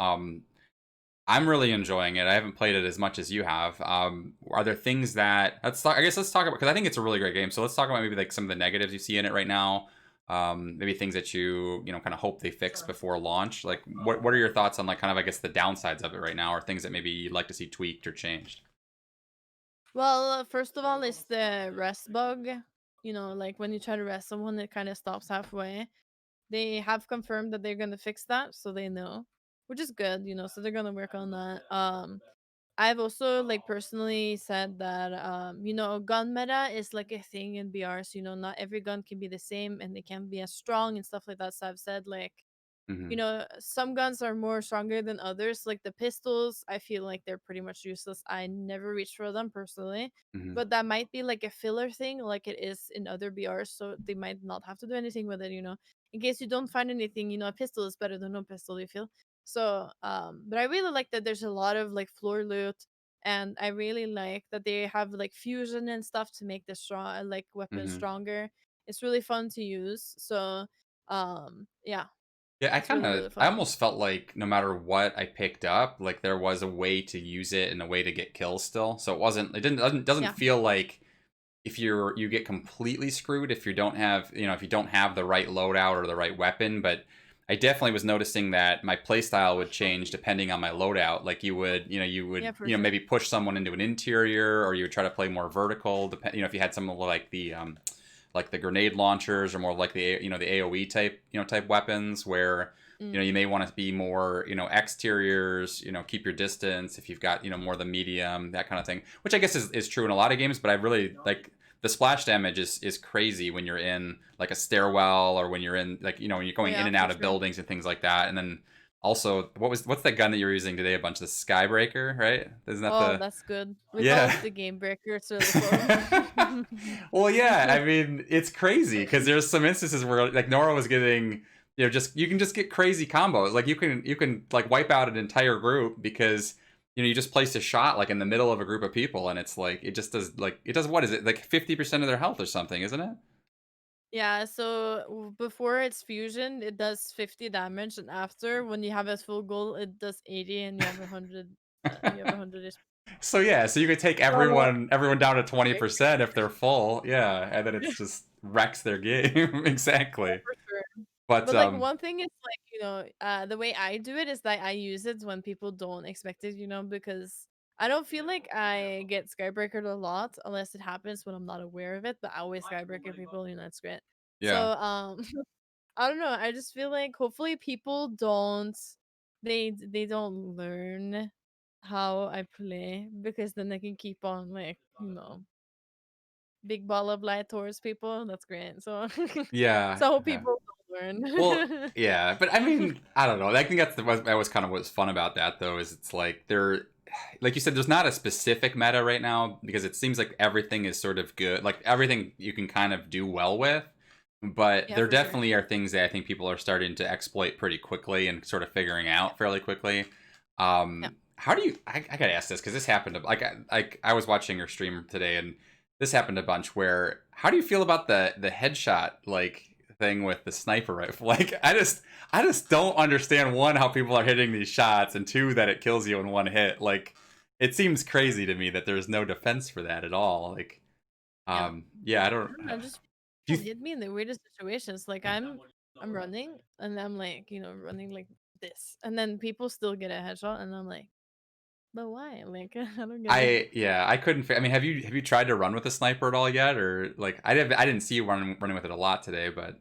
I'm really enjoying it. I haven't played it as much as you have. Are there things that let's talk about, because I think it's a really great game. So let's talk about maybe like some of the negatives you see in it right now. Maybe things that you kind of hope they fix before launch. Like what are your thoughts on like kind of, I guess, the downsides of it right now, or things that maybe you'd like to see tweaked or changed? Well, first of all, it's the rest bug. Like when you try to rest someone, it kind of stops halfway. They have confirmed that they're gonna fix that, so they know, which is good, so they're gonna work on that. I've also like personally said that gun meta is like a thing in BRs. Not every gun can be the same and they can be as strong and stuff like that. So I've said like Mm-hmm. some guns are more stronger than others. Like the pistols, I feel like they're pretty much useless. I never reach for them personally. Mm-hmm. But that might be like a filler thing, like it is in other BRs. So they might not have to do anything with it. In case you don't find anything, a pistol is better than no pistol, you feel? So, but I really like that there's a lot of like floor loot. And I really like that they have like fusion and stuff to make the strong like weapon Mm-hmm. stronger. It's really fun to use. So, yeah. Yeah, It's really really I fun. almost felt like no matter what I picked up, like there was a way to use it and a way to get kills still. So it doesn't Yeah. feel like if you get completely screwed if you don't have if you don't have the right loadout or the right weapon. But I definitely was noticing that my playstyle would change depending on my loadout. Like Yeah, for you know, sure. maybe push someone into an interior, or you would try to play more vertical. If you had some like the grenade launchers, or more like the AOE type weapons, where Mm. you may want to be more exteriors, keep your distance if you've got more the medium, that kind of thing, which I guess is true in a lot of games. But I really like the splash damage is crazy when you're in like a stairwell, or when you're in like when you're Oh going in yeah, and for out of sure. buildings and things like that. And then also, what's that gun that you were using today a bunch? The Skybreaker, right? Isn't that Oh, the that's good. We call yeah. it the game breaker. It's really fun. Well, yeah, I mean, it's crazy because there's some instances where like Nora was getting, just you can just get crazy combos. Like you can like wipe out an entire group because you just placed a shot like in the middle of a group of people, and it's like it does what is it, like 50% of their health or something, isn't it? Yeah, so before its fusion, it does 50 damage, and after, when you have a full goal, it does 80, and you have 100. You have 100 HP. So yeah, so you could take So, everyone down to twenty quick, percent if they're full, yeah, and then it's just wrecks their game exactly. for sure. But But like one thing is like, the way I do it is that I use it when people don't expect it, because I don't feel like I get skybreakered a lot unless it happens when I'm not aware of it, but I always skybreaker people, it's great. So, yeah. I don't know, I just feel like hopefully people they don't learn how I play, because then they can keep on like, big ball of light towards people. That's great. So Yeah. so I hope Yeah. people don't Well, learn. yeah, but I mean, I don't know. I think that was kind of what's fun about that, though, is it's like like you said, there's not a specific meta right now because it seems like everything is sort of good, like everything you can kind of do well with. But Yeah, there for sure. definitely are things that I think people are starting to exploit pretty quickly and sort of figuring Yeah. out fairly quickly. Yeah. How do you? I gotta ask this because this happened. I was watching your stream today, and this happened a bunch. Where how do you feel about the headshot like thing with the sniper rifle? Like I just don't understand, one, how people are hitting these shots, and two, that it kills you in one hit. Like it seems crazy to me that there's no defense for that at all. Like Yeah. yeah, I I don't. don't know, just Do people you, hit me in the weirdest situations. Like I'm running and I'm like, running like this. And then people still get a headshot and I'm like, but why? Like I don't get it. I couldn't. I mean, have you tried to run with a sniper at all yet, or like I didn't see you running with it a lot today, but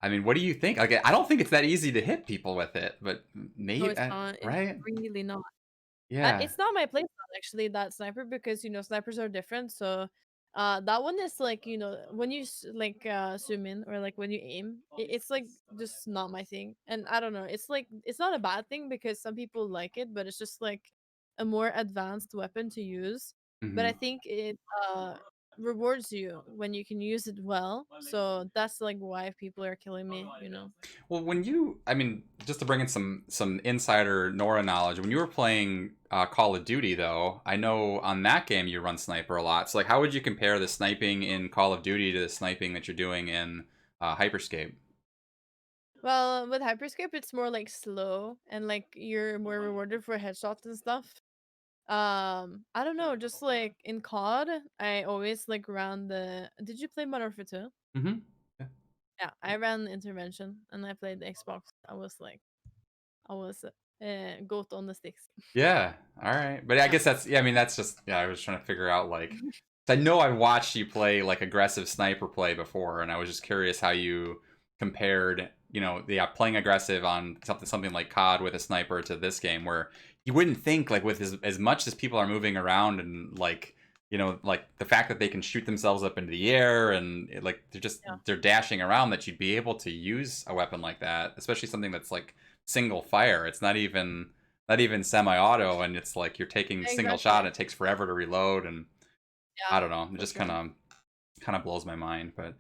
I mean, what do you think? Like, I don't think it's that easy to hit people with it, but No, maybe it's not. It's right? really not. Yeah. It's not my playstyle actually, that sniper, because snipers are different. So, that one is like, when you like zoom in, or like when you aim, it's like just not my thing. And I don't know, it's like it's not a bad thing because some people like it, but it's just like a more advanced weapon to use. But I Hmm. think it rewards you when you can use it well. So that's like why people are killing me. Well, I mean, just to bring in some insider Nora knowledge, when you were playing Call of Duty, though, I know on that game you run sniper a lot. So, like, how would you compare the sniping in Call of Duty to the sniping that you're doing in Hyperscape? Well, with Hyperscape, it's more like slow and like you're more rewarded for headshots and stuff. I don't know, just like in COD, I always like ran the. Did you play Modern Warfare 2? Hmm. Yeah. Yeah, I ran Intervention and I played the Xbox. I was goat on the sticks. Yeah. All right. But I Yeah. guess I mean, that's just, yeah, I was trying to figure out, like, I know I watched you play, like, aggressive sniper play before, and I was just curious how you compared, yeah, playing aggressive on something like COD with a sniper to this game, where you wouldn't think, like, with as much as people are moving around and, like, like the fact that they can shoot themselves up into the air and like Yeah. they're dashing around, that you'd be able to use a weapon like that, especially something that's like single fire. It's not even semi-auto, and it's like you're taking single Exactly. shot and it takes forever to reload. And Yeah, I don't know, it for just sure. kind of blows my mind. But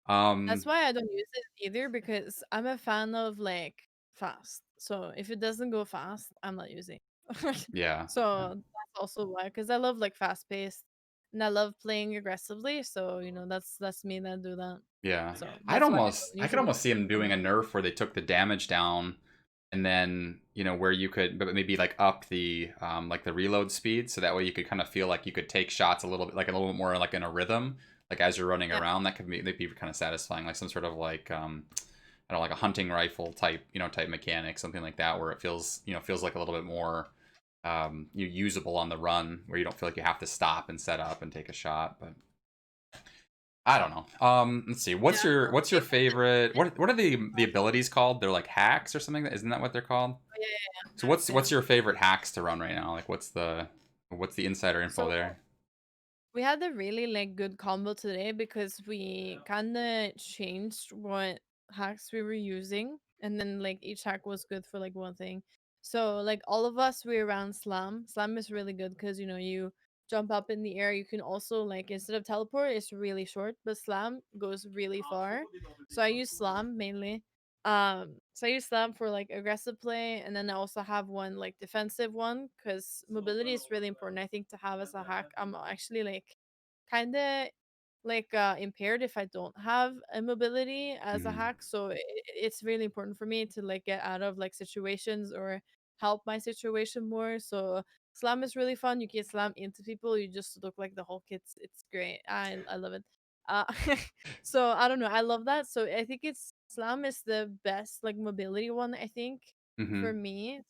That's why I don't use it either, because I'm a fan of like fast. So if it doesn't go fast, I'm not using. yeah. So that's also why, because I love like fast paced. and I love playing aggressively. So that's me that do that. Yeah. So I'd that's why I almost don't I could usually almost see him doing play. a nerf where they took the damage down and then, where you could but maybe like up the like the reload speed so that way you could kind of feel like you could take shots a little bit like a little bit more like in a rhythm, like as you're running Yeah, around. That could be they'd be kind of satisfying, like some sort of like I don't know, like a hunting rifle type, type mechanic, something like that where it feels, feels like a little bit more usable on the run where you don't feel like you have to stop and set up and take a shot. But I don't know. Let's see. What's yeah. your Maybe favorite? What are the abilities called? They're like hacks or something. Isn't that what they're called? yeah, yeah, So hacks, yeah. what's your favorite hacks to run right now? Like what's the insider info So there? we had a really like good combo today because we kind of changed what hacks we were using, and then like each hack was good for like one thing. So like all of us we around slam. Slam is really good because you jump up in the air. You can also like instead of teleport, it's really short, but slam goes really far. So I use slam mainly. So I use slam for like aggressive play, and then I also have one like defensive one because mobility is really important. I think to have as a hack. I'm actually like kind of like impaired if I don't have a mobility as a Hmm. hack. So it's really important for me to like get out of like situations or help my situation more. So slam is really fun. You can slam into people. You just look like the Hulk. It's great. I love it. Uh, so I don't know. I love that. So I think it's slam is the best like mobility one. I think for Hmm. me.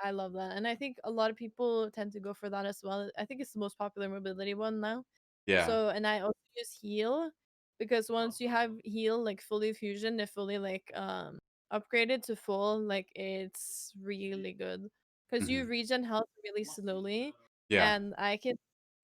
I love that, and I think a lot of people tend to go for that as well. I think it's the most popular mobility one now. Yeah. So, and I also use heal because once you have heal like fully fusion, it fully like upgraded to full, like it's really good because you Hmm. regen health really slowly, Yeah. and I can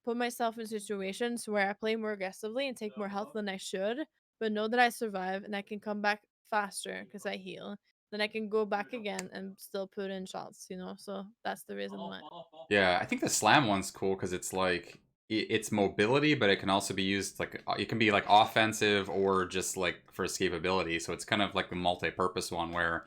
put myself in situations where I play more aggressively and take more health than I should, but know that I survive and I can come back faster because I heal. Then I can go back again and still put in shots. So that's the reason why. Yeah, I think the slam one's cool because it's like it's mobility, but it can also be used like it can be like offensive or just like for escapability. So it's kind of like a multi-purpose one where,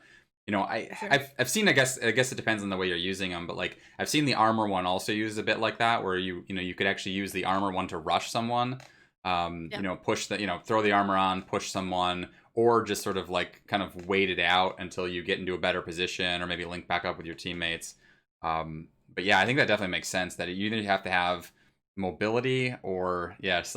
For sure. I've seen. I guess it depends on the way you're using them, but like I've seen the armor one also used a bit like that, where you could actually use the armor one to rush someone. Yeah. Push throw the armor on, push someone, or just sort of like kind of wait it out until you get into a better position, or maybe link back up with your teammates. But yeah, I think that definitely makes sense that you either have to have mobility or yeah, it's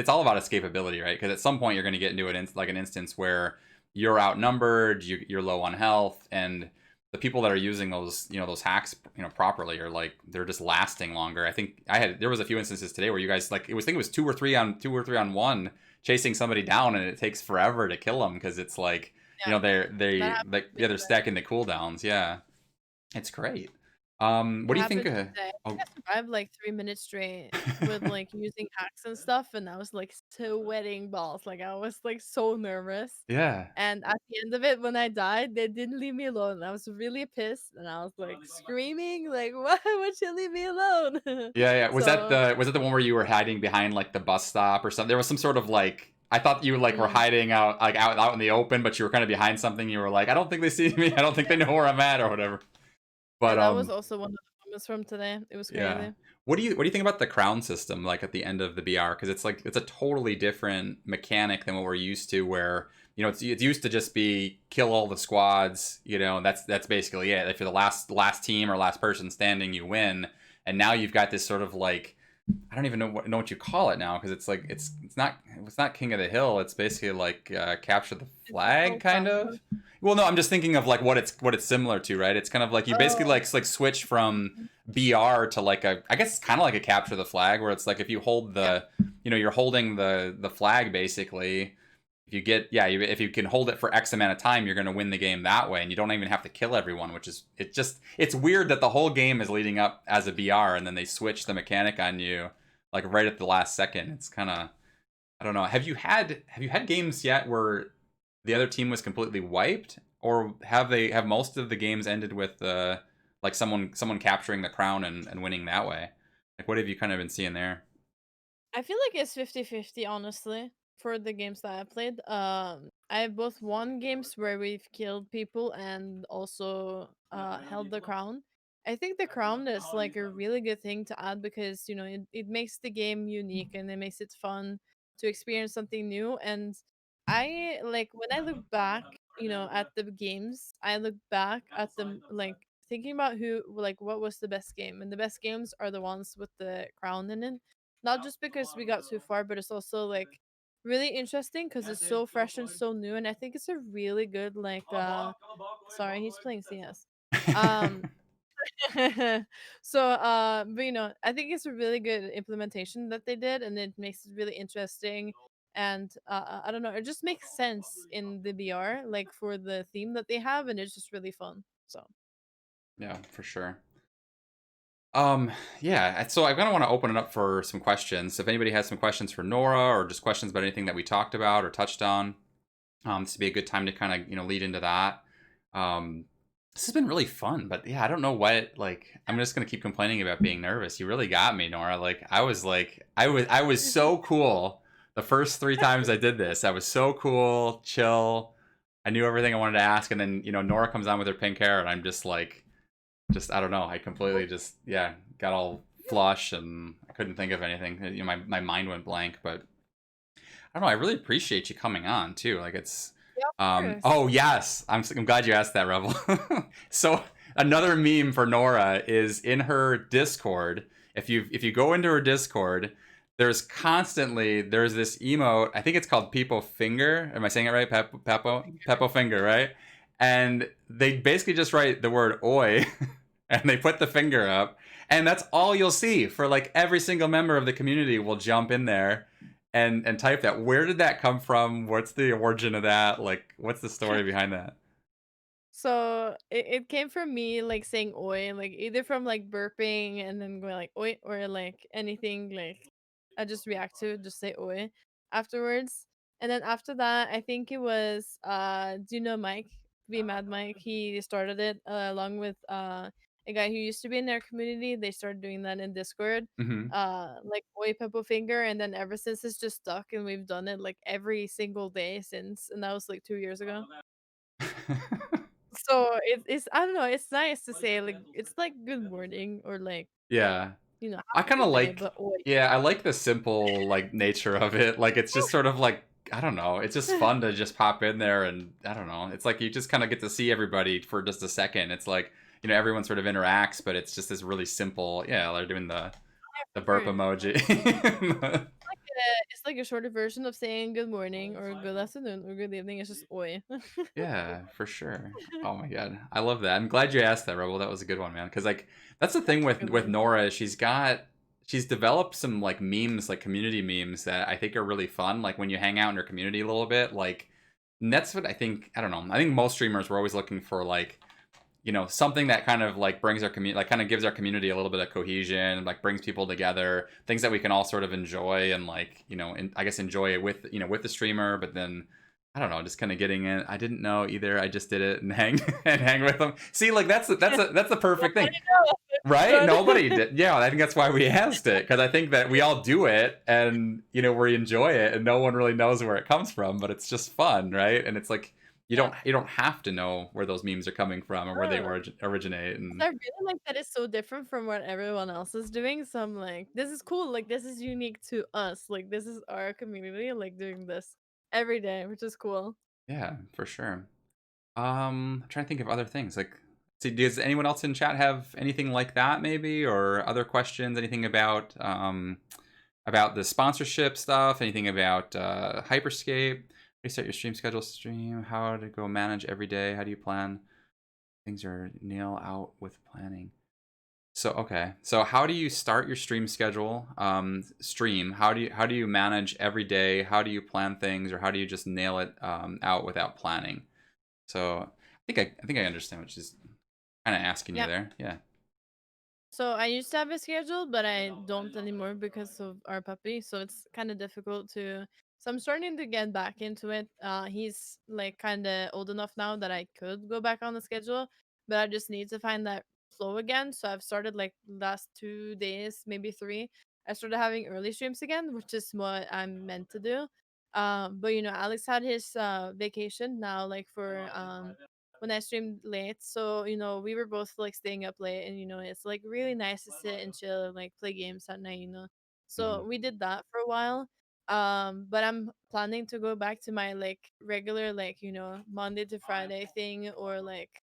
all about escapability, right? Because at some point you're going to get into an instance where you're outnumbered, you're low on health, and the people that are using those hacks properly are like they're just lasting longer. I think there was a few instances today where you guys like it was 2 or 3 on 1 chasing somebody down, and it takes forever to kill them because it's like Yeah. That happened to me they're today. stacking the cooldowns. Yeah, it's great. What It do you think? happened today. I think Oh, I survived like 3 minutes straight with like using hacks and stuff, and I was like sweating balls. Like I was like so nervous. yeah, And at the end of it, when I died, they didn't leave me alone. I was really pissed, and I was like screaming, like, "Why would you leave me alone?" yeah, yeah. So, Was that the one where you were hiding behind like the bus stop or something? There was some sort of like I thought you like were mm, hiding out in the open, but you were kind of behind something. You were like, I don't think they see me. I don't think they know where I'm at or whatever. yeah, But that was also one of the moments from today. It was yeah. crazy. What do you think about the crown system like at the end of the BR? Because it's a totally different mechanic than what we're used to. Where it's used to just be kill all the squads. And that's basically it. If you're the last team or last person standing, you win. And now you've got this sort of like I don't even know what you call it now because it's like it's not King of the Hill. It's basically like capture the Is it flag called kind Crown of. Court? Well, no, I'm just thinking of like what it's similar to, right? It's kind of like you basically Oh, like switch from BR to like I guess it's kind of like a capture the flag where it's like if you hold yeah, you're holding the flag basically. If you get if you can hold it for X amount of time, you're going to win the game that way, and you don't even have to kill everyone, which is it's weird that the whole game is leading up as a BR, and then they switch the mechanic on you like right at the last second. It's kind of I don't know. Have you had games yet where the other team was completely wiped, or have most of the games ended with like someone capturing the crown and winning that way? Like what have you kind of been seeing there? I feel like it's 50-50, honestly, for the games that I played. I have both won games where we've killed people and also held the crown. I think the crown is like a really good thing to add because it makes the game unique and it makes it fun to experience something new. And I like when I look back, at the games, I look back at them like thinking about who like what was the best game. And the best games are the ones with the crown in it. Not just because we got too far, but it's also like really interesting because it's so fresh and so new. And I think it's a really good like sorry, he's playing CS. Um so, but I think it's a really good implementation that they did, and it makes it really interesting. And I don't know, it just makes sense in the VR, like for the theme that they have, and it's just really fun. So, Yeah, for sure. Yeah, so I kind of want to open it up for some questions. If anybody has some questions for Nora or just questions about anything that we talked about or touched on, this would be a good time to kind of, lead into that. Um, this has been really fun, but yeah, I don't know what, like, I'm just going to keep complaining about being nervous. You really got me, Nora. I was so cool the first three times I did this. I was so cool, chill. I knew everything I wanted to ask. And then, Nora comes on with her pink hair and I'm just like, I don't know. I completely just got all flush and I couldn't think of anything. My mind went blank. But I don't know. I really appreciate you coming on too. Like it's yeah, of course. oh yes, I'm glad you asked that, Rebel. So another meme for Nora is in her Discord. If you go into her Discord, there's this emote. I think it's called People Finger. Am I saying it right? Peppo Finger, right? And they basically just write the word "oi" and they put the finger up, and that's all you'll see for like every single member of the community will jump in there and type that. Where did that come from? What's the origin of that? Like, what's the story behind that? So it came from me like saying oi, like either from like burping and then going like oi or like anything like I just react to just say oi afterwards. And then after that, I think it was do you know Mike? Be Mad Mike. He started it along with a guy who used to be in their community. They started doing that in Discord. Hmm. Like oi pepper finger, and then ever since it's just stuck and we've done it like every single day since, and that was like 2 years ago. So it's I don't know, it's nice to say like it's like good morning or like, Yeah. have I a kind of good day, like, but oi. yeah, I like the simple like nature of it. Like it's just sort of like, I don't know, it's just fun to just pop in there and I don't know. It's like you just kind of get to see everybody for just a second. It's like, everyone sort of interacts, but it's just this really simple, yeah, they're doing the burp Sure. emoji. It's like a shorter version of saying good morning or good afternoon or good evening. It's just oi. Yeah, for sure. Oh my god, I love that. I'm glad you asked that, Rebel. That was a good one, man. Because like that's the thing That's a with good with one. Nora. She's developed some like memes, like community memes that I think are really fun. Like when you hang out in her community a little bit, like and that's what I think. I don't know. I think most streamers were always looking for like something that kind of like brings our community, like kind of gives our community a little bit of cohesion, like brings people together, things that we can all sort of enjoy and like I guess enjoy it with with the streamer, but then I don't know, just kind of getting in. I didn't know either. I just did it and hang and hang with them. See, like that's the perfect thing, Nobody knows. It's right? good. Nobody did. Yeah, I think that's why we asked it because I think that we all do it and we enjoy it and no one really knows where it comes from, but it's just fun, right? And it's like Yeah. you don't have to know where those memes are coming from or where they No. originate. 'Cause And I really like that it's so different from what everyone else is doing. So I'm like, this is cool. Like this is unique to us. Like this is our community, like doing this every day, which is cool. yeah, for sure. I'm trying to think of other things. Like, see, does anyone else in chat have anything like that, maybe, or other questions? Anything about the sponsorship stuff? Anything about Hyperscape? Reset your stream schedule. Stream. How to go manage every day? How do you plan? Things are nail out with planning. So okay. So how do you start your stream schedule? Stream. How do you manage every day? How do you plan things, or how do you just nail it out without planning? So I think I understand what she's kind of asking you Yeah. there. Yeah. So I used to have a schedule, but I don't anymore because of our puppy. So it's kind of difficult to. So I'm starting to get back into it. He's like kind of old enough now that I could go back on the schedule, but I just need to find that flow again. So I've started like last 2 days, maybe three. I started having early streams again, which is what I'm meant to do. But Alex had his vacation now, like for when I streamed late. So, we were both like staying up late, and it's like really nice to sit and chill and like play games at night. Hmm. So we did that for a while. But I'm planning to go back to my like regular like, Monday to Friday thing, or like,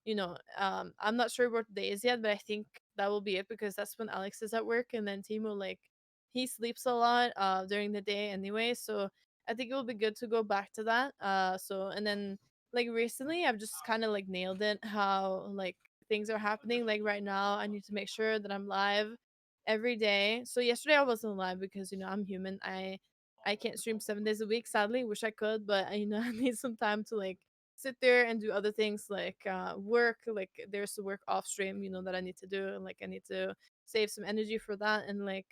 I'm not sure what days yet, but I think that will be it because that's when Alex is at work, and then Timo like he sleeps a lot during the day anyway. So I think it will be good to go back to that. So and then like recently I've just kind of like nailed it how like things are happening. Like right now I need to make sure that I'm live every day. So yesterday I wasn't live because I'm human. I can't stream 7 days a week, sadly. Wish I could, but I need some time to like sit there and do other things like work. Like there's work off stream, that I need to do, and like I need to save some energy for that. And like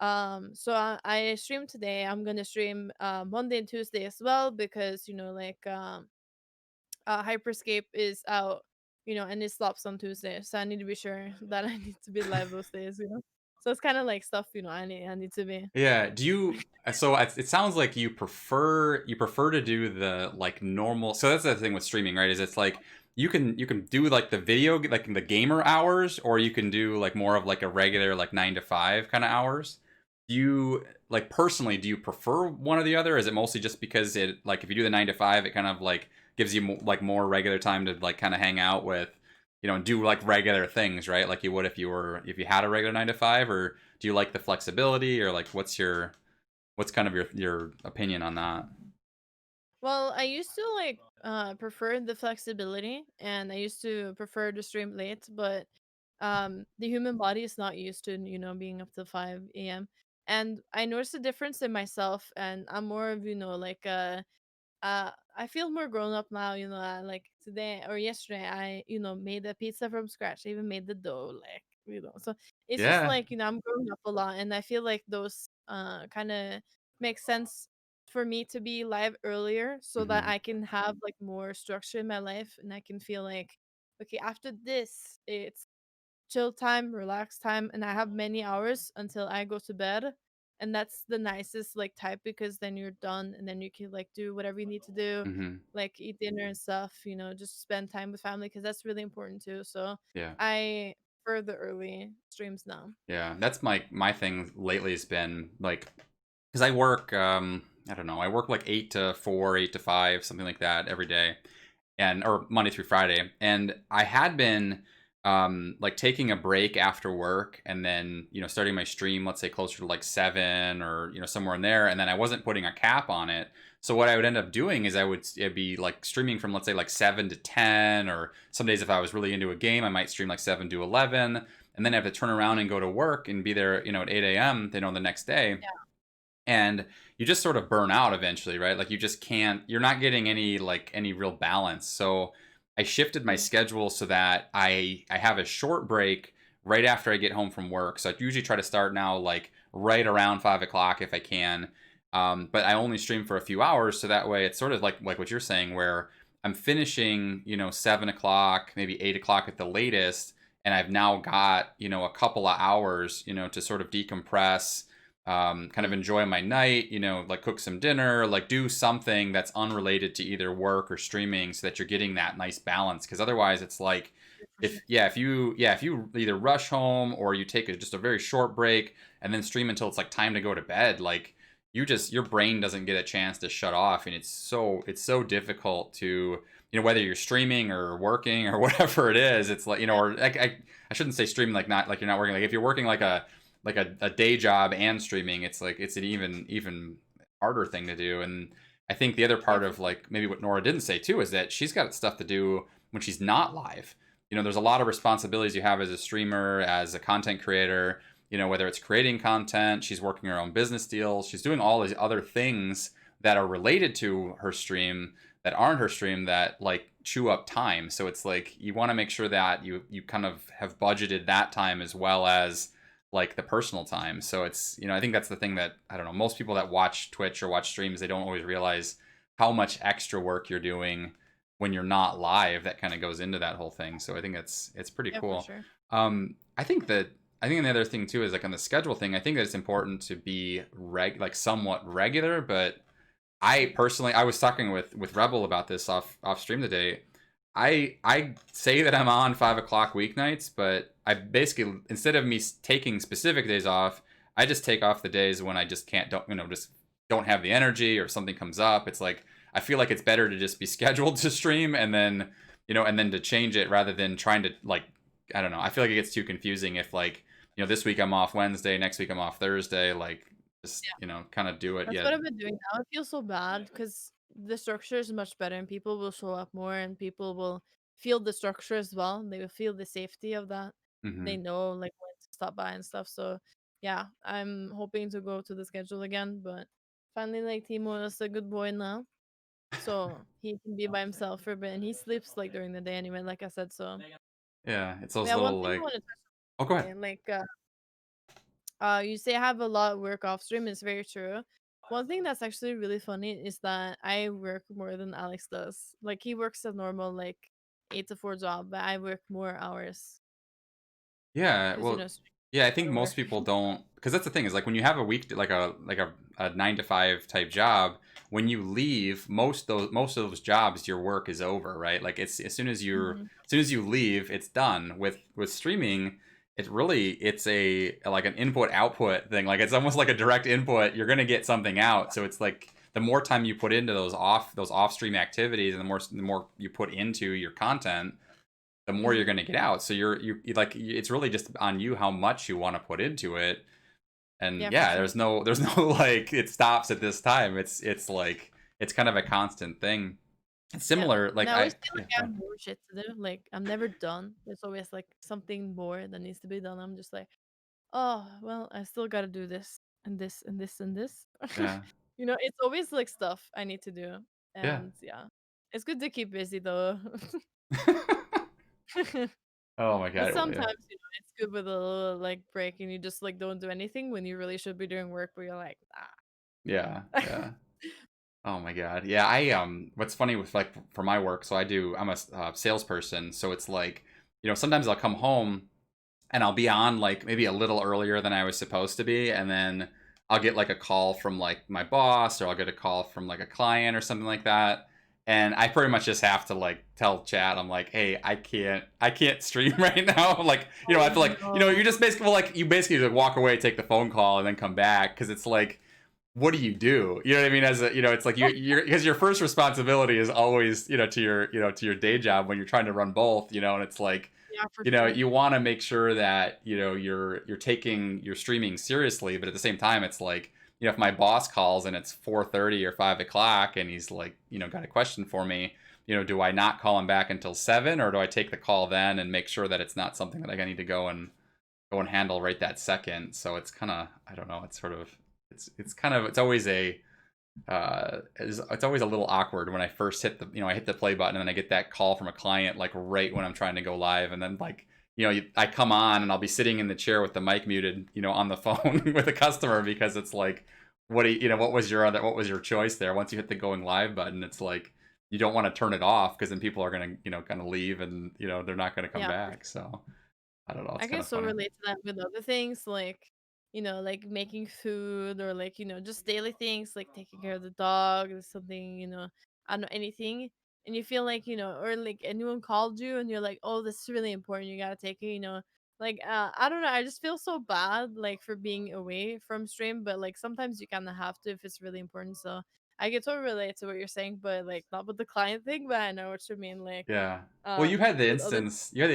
so I stream today. I'm gonna stream Monday and Tuesday as well because like Hyperscape is out, and it stops on Tuesday. So I need to be sure that I need to be live those days. So it's kind of like stuff, I need to be. Yeah. Do you? So it sounds like you prefer to do the like normal. So that's the thing with streaming, right? Is it's like you can do like the video like the gamer hours, or you can do like more of like a regular like 9 to 5 kind of hours. Do you like personally? Do you prefer one or the other? Or is it mostly just because it like if you do the 9 to 5, it kind of like gives you like more regular time to like kind of hang out with, and do like regular things, right? Like you would if you had a regular 9 to 5, or do you like the flexibility, or like what's kind of your opinion on that? Well, I used to like prefer the flexibility, and I used to prefer to stream late, but the human body is not used to, being up to 5 a.m. And I noticed a difference in myself, and I'm more of, like I feel more grown up now. Like today or yesterday, I made a pizza from scratch. I even made the dough, like So it's just Yeah. like I'm growing up a lot, and I feel like those kind of make sense for me to be live earlier so that Hmm. I can have like more structure in my life, and I can feel like okay, after this, it's chill time, relax time, and I have many hours until I go to bed. And that's the nicest like type because then you're done and then you can like do whatever you need to do, Hmm. like eat dinner and stuff, just spend time with family because that's really important too. So Yeah. I prefer the early streams now. Yeah. That's my thing lately has been like because I work I don't know, I work like 8 to 4, 8 to 5, something like that every day, and or Monday through Friday. And I had been like taking a break after work, and then starting my stream, let's say closer to like 7, or somewhere in there, and then I wasn't putting a cap on it. So what I would end up doing is it'd be like streaming from, let's say, like 7 to 10, or some days if I was really into a game I might stream like 7 to 11, and then I have to turn around and go to work and be there at 8 a.m. The next day. And you just sort of burn out eventually, right? Like you just can't, you're not getting any real balance. So I shifted my Mhm. schedule so that I have a short break right after I get home from work. So I usually try to start now like right around 5 o'clock if I can. But I only stream for a few hours, so that way it's sort of like what you're saying, where I'm finishing 7 o'clock, maybe 8 o'clock at the latest, and I've now got a couple of hours to sort of decompress, kind of Mhm. enjoy my night, like cook some dinner, like do something that's unrelated to either work or streaming, so that you're getting that nice balance. Because otherwise, it's like, For sure. if you either rush home or you take just a very short break and then stream until it's like time to go to bed, like your brain doesn't get a chance to shut off, and it's so difficult to, whether you're streaming or working or whatever it is. It's like, Yeah. or I shouldn't say streaming like not like you're not working, like if you're working like a day job and streaming, it's like it's an even harder thing to do. And I think the other Yeah, part for of sure. like maybe what Nora didn't say too is that she's got stuff to do when she's not live. There's a lot of responsibilities you have as a streamer, as a content creator, whether it's creating content, she's working her own business deals, she's doing all these other things that are related to her stream, that aren't her stream, that like chew up time. So it's like you want to make sure that you kind of have budgeted that time as well as like the personal time. So it's, I think that's the thing that, I don't know, most people that watch Twitch or watch streams, they don't always realize how much extra work you're doing when you're not live that kind of goes into that whole thing. So I think it's pretty Yeah, for cool. sure. I think the other thing too is like on the schedule thing, I think that it's important to be like somewhat regular. But I personally, I was talking with Rebel about this off stream today. I say that I'm on 5 o'clock weeknights, but I basically, instead of me taking specific days off, I just take off the days when I just can't, don't, just don't have the energy or something comes up. It's like I feel like it's better to just be scheduled to stream and then, and then to change it rather than trying to, like, I don't know. I feel like it gets too confusing if, like, this week I'm off Wednesday, next week I'm off Thursday, like, just, kind of do it. That's Yeah. what I've been doing now. I feel so bad because the structure is much better and people will show up more and people will feel the structure as well. They will feel the safety of that. They Hmm. know like when to stop by and stuff. So yeah, I'm hoping to go to the schedule again, but finally like Timo is a good boy now. So he can be by himself for a bit and he sleeps like during the day anyway, like I said. So Yeah. It's those yeah, one little, thing I like, want to oh, go touch ahead. on, like you say I have a lot of work off stream. It's very true. One thing that's actually really funny is that I work more than Alex does. Like he works a normal like 8 to 4 job, but I work more hours Yeah, because well, yeah, I think more most work. people don't, because that's the thing is, like, when you have a week, like a 9 to 5 type job, when you leave, most of those jobs, your work is over, right? Like, it's Mhm. as soon as you leave, it's done. With streaming, it's a like an input output thing. Like, it's almost like a direct input. You're gonna get something out, so it's like the more time you put into those off stream activities, and the more you put into your content, the more you're Mhm. going to get out. So like, it's really just on you how much you want to put into it. And Yeah, for yeah, sure. there's no like it stops at this time. It's like it's kind of a constant thing. It's Yeah. similar, And like I always I feel like yeah, I go have ahead. more shit to do. Like I'm never done. There's always like something more that needs to be done. I'm just like, oh well, I still gotta do this and this and this and this. Yeah. It's always like stuff I need to do. Yeah. And yeah. It's good to keep busy though. Oh my But god. Yeah. sometimes, it's good with a little like break and you just like don't do anything when you really should be doing work, but you're like, Yeah. ah. Yeah. Oh my god. Yeah, what's funny with, like, for my work, so I'm a salesperson, so it's like, sometimes I'll come home and I'll be on, like, maybe a little earlier than I was supposed to be, and then I'll get, like, a call from, like, my boss, or I'll get a call from, like, a client or something like that, and I pretty much just have to, like, tell chat, I'm like, hey, I can't stream right now. Like, Oh I feel like, no. you just basically, well, like, you basically like walk away, take the phone call, and then come back, because it's like, what do you do? You know what I mean? As a, it's like you're because your first responsibility is always, to your day job when you're trying to run both, and it's like, Yeah, for sure. you want to make sure that, you're taking your streaming seriously, but at the same time, it's like, if my boss calls and it's 4:30 or 5 o'clock and he's like, got a question for me, do I not call him back until 7, or do I take the call then and make sure that it's not something that I need to go and handle right that second? So it's kind of, I don't know, it's sort of, it's kind of, it's always it's always a little awkward when I first hit I hit the play button, and then I get that call from a client, like, right when I'm trying to go live, and then, like, I come on and I'll be sitting in the chair with the mic muted, on the phone with a customer, because it's like, what was your choice there? Once you hit the going live button, it's like you don't want to turn it off, because then people are gonna, kind of leave, and they're not gonna come Yeah, for back. So I don't know, it's I kind can of so funny. relate to that with other things like making food or just daily things like taking care of the dog or something, I don't know, anything. And you feel like, or like anyone called you and you're like, oh, this is really important. You gotta take it. Like, I don't know. I just feel so bad, like, for being away from stream, but like sometimes you kind of have to if it's really important. So I get totally relate to what you're saying, but like not with the client thing, but I know what you mean. Like, Yeah. Well, with other, you had the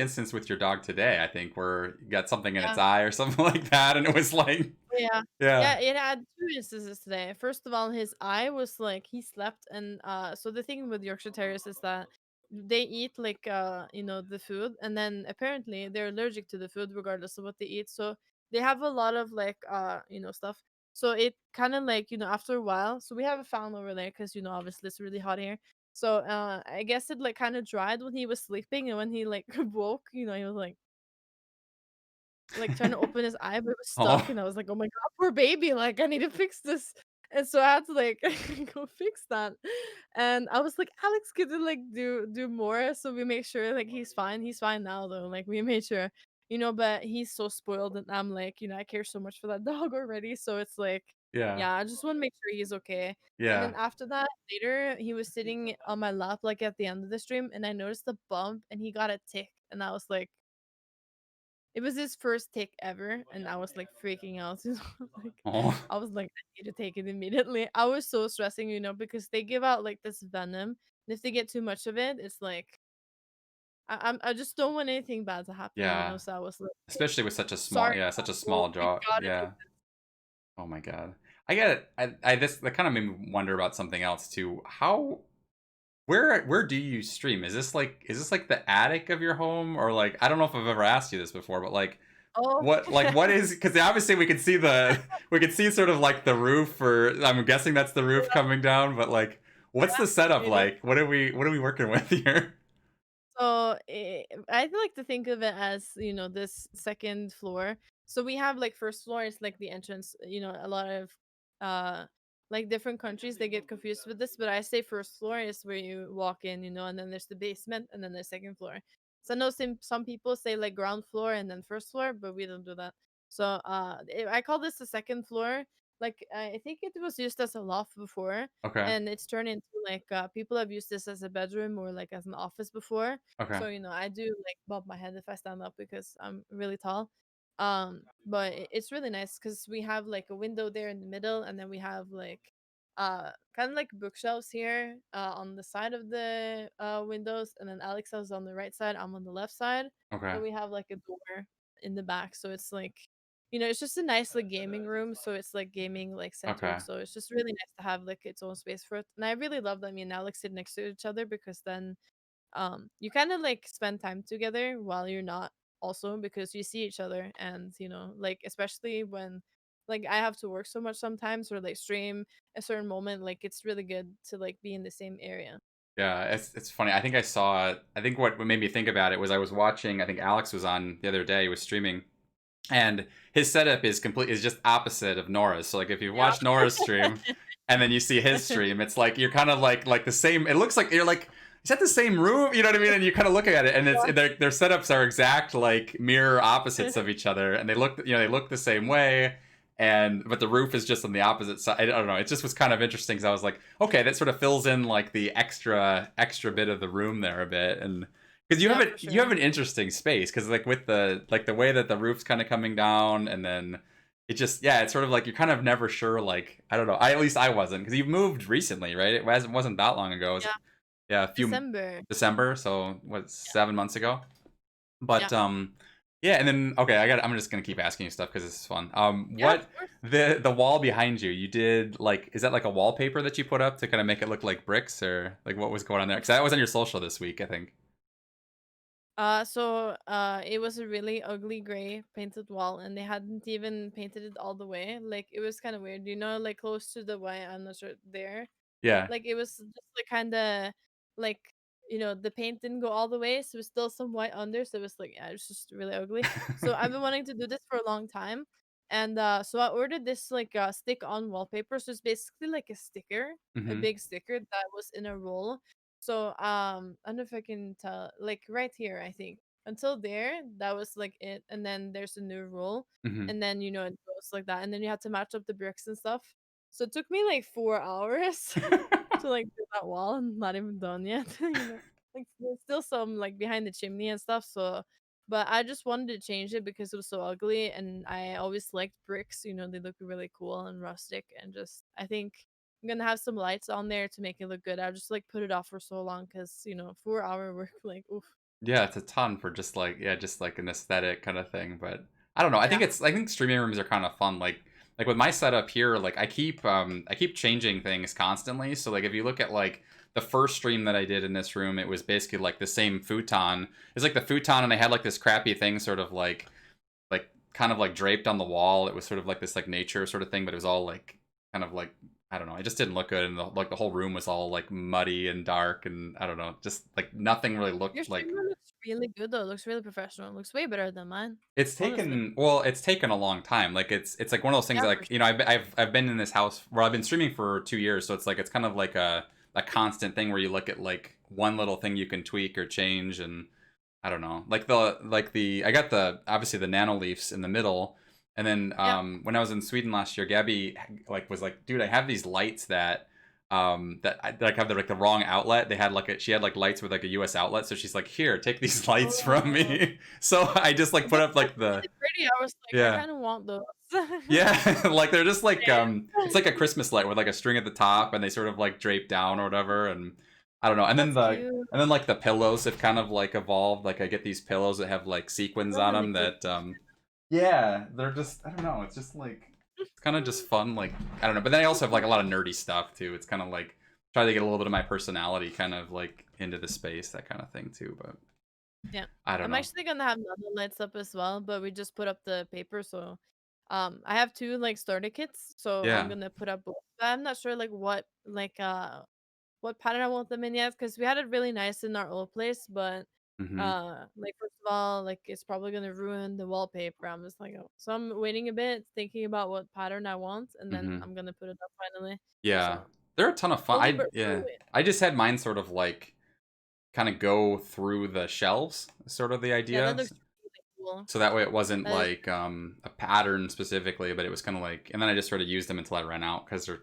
instance with your dog today, I think, where you got something in its yeah. eye or something like that, and it was like, Yeah. yeah. Yeah, it had 2 instances today. First of all, his eye was like he slept and so the thing with Yorkshire Terriers is that they eat like the food and then apparently they're allergic to the food regardless of what they eat. So they have a lot of like stuff. So it kind of like, after a while, so we have a fan over there cuz obviously it's really hot here. So I guess it like kind of dried when he was sleeping and when he like woke, he was like, trying to open his eye, but it was stuck, Oh. and I was like, "Oh my god, poor baby, like, I need to fix this." And so I had to, like, go fix that. And I was like, "Alex, could you, like, do more so we make sure, like, he's fine?" He's fine now, though, like, we made sure, but he's so spoiled, and I'm like, I care so much for that dog already, so it's like Yeah. Yeah, I just want to make sure he's okay. And then Yeah. after that, later he was sitting on my lap like at the end of the stream, and I noticed a bump, and he got a tick, and I was like, it was his first tick ever, and I was like freaking out. Like, Oh. I was like, I need to take it immediately. I was so stressing, because they give out like this venom, and if they get too much of it, it's like I just don't want anything bad to happen. Yeah. So I was like, Especially with such a small, sorry, yeah, such a well, small we jaw. gotta do Yeah. Oh my god. I get it. I this that kind of made me wonder about something else too. How where do you stream? Is this like the attic of your home, or like I don't know if I've ever asked you this before, but like Oh, what is, because obviously we can see the we can see sort of like the roof, or I'm guessing that's the roof coming down, but like what's the setup it is. like? What are we working with here? So I like to think of it as this second floor. So we have like first floor is like the entrance. A lot of uh like different countries they get confused with this, but I say first floor is where you walk in, and then there's the basement and then the second floor. So I know some people say like ground floor and then first floor, but we don't do that. So I call this the second floor. Like I think it was used as a loft before, Okay. and it's turned into like people have used this as a bedroom or like as an office before. Okay. So, I do like bump my head if I stand up because I'm really tall. But it's really nice because we have like a window there in the middle, and then we have like kind of like bookshelves here on the side of the windows, and then Alex is on the right side, I'm on the left side. Okay. Then we have like a door in the back, so it's like it's just a nice like gaming room, so it's like gaming like centered. Okay. So it's just really nice to have like its own space for it. And I really love that me and Alex sit next to each other because then you kind of like spend time together while you're not also because you see each other and like especially when like I have to work so much sometimes or like stream a certain moment, like it's really good to like be in the same area. Yeah, it's funny. I think what made me think about it was I was watching, I think Alex was on the other day, he was streaming, and his setup is just opposite of Nora's. So like if you watch Nora's stream and then you see his Yeah. stream, it's like you're kind of like the same. It looks like you're like, is that the same room? You know what I mean? And you kind of look at it, and it's their setups are exact like mirror opposites of each other, and they look the same way. And but the roof is just on the opposite side. I don't know. It just was kind of interesting because I was like, okay, that sort of fills in like the extra bit of the room there a bit, and because you have Yeah, it, for you have sure. an interesting space because like with the way that the roof's kind of coming down, and then it just, yeah, it's sort of like you're kind of never sure. Like I don't know. At least I wasn't, because you've moved recently, right? It wasn't that long ago. It was, Yeah, yeah, a few December. December, so what, Yeah. 7 months ago. But Yeah. yeah, and then okay, I'm just gonna keep asking you stuff because this is fun. Yeah, of What course. the wall behind you? You did like, is that like a wallpaper that you put up to kind of make it look like bricks, or like what was going on there? Because that was on your social this week, I think. It was a really ugly gray painted wall, and they hadn't even painted it all the way. Like it was kind of weird, like close to the white. I'm not sure there. Yeah. Like it was just like kind of like the paint didn't go all the way, so it was still some white under. So it was like yeah, it was just really ugly. So I've been wanting to do this for a long time, and so I ordered this like stick on wallpaper. So it's basically like a sticker, a Hmm. big sticker that was in a roll. So I don't know if I can tell, like right here, I think until there that was like it, and then there's a new roll, Hmm. and then it goes like that, and then you have to match up the bricks and stuff. So it took me like 4 hours to like do that wall and not even done yet. Like there's still some like behind the chimney and stuff. So, but I just wanted to change it because it was so ugly, and I always liked bricks. They look really cool and rustic, and just I think I'm gonna have some lights on there to make it look good. I just like put it off for so long because 4 hour work like oof. Yeah, it's a ton for just like, yeah, just like an aesthetic kind of thing. But I don't know. Yeah. I think streaming rooms are kind of fun. Like with my setup here, like I keep changing things constantly. So like if you look at like the first stream that I did in this room, it was basically like the same futon. It's like the futon, and I had like this crappy thing sort of like kind of like draped on the wall. It was sort of like this like nature sort of thing, but it was all like kind of like, I don't know. It just didn't look good, and like the whole room was all like muddy and dark, and I don't know. Just like nothing really Your looked like. streamer looks really good though. It looks really professional. It looks way better than mine, It's honestly. taken, well, it's taken a long time. Like it's like one of those things Yeah, that, for like, sure. I've been in this house where I've been streaming for 2 years, so it's like it's kind of like a constant thing where you look at like one little thing you can tweak or change, and I don't know. Like the I got the obviously the nano leafs in the middle, And then Yeah. when I was in Sweden last year, Gabby like was like, "Dude, I have these lights that like have the wrong outlet. They had she had like lights with like a US outlet, so she's like, "Here, take these lights from Oh, me." So I just like put those up look like the really pretty. I was like, I yeah. kind of want those. Yeah, like they're just like Same. it's like a Christmas light with like a string at the top and they sort of like drape down or whatever, and I don't know. That's cute. And then like the pillows have kind of like evolved. Like I get these pillows that have like sequins They're on really them pretty. that yeah, they're just I don't know, it's just like it's kind of just fun, like I don't know. But then I also have like a lot of nerdy stuff too. It's kind of like try to get a little bit of my personality kind of like into the space, that kind of thing too, but Yeah. I don't I'm know. actually gonna have another lights up as well, but we just put up the paper, so I have two like starter kits, so I'm Yeah. gonna put up both. But I'm not sure like what pattern I want them in yet, because we had it really nice in our old place, but Mhm. like first of all, like it's probably gonna ruin the wallpaper. I'm just like, oh. So I'm waiting a bit, thinking about what pattern I want, and then Mhm. I'm gonna put it up finally. Yeah. So They're a ton of fun. slowly but Yeah. surely. I just had mine sort of like kind of go through the shelves, sort of the Yeah, that idea. looks really cool. So that way it wasn't That is, like a pattern specifically, but it was kind of like, and then I just sort of used them until I ran out because they're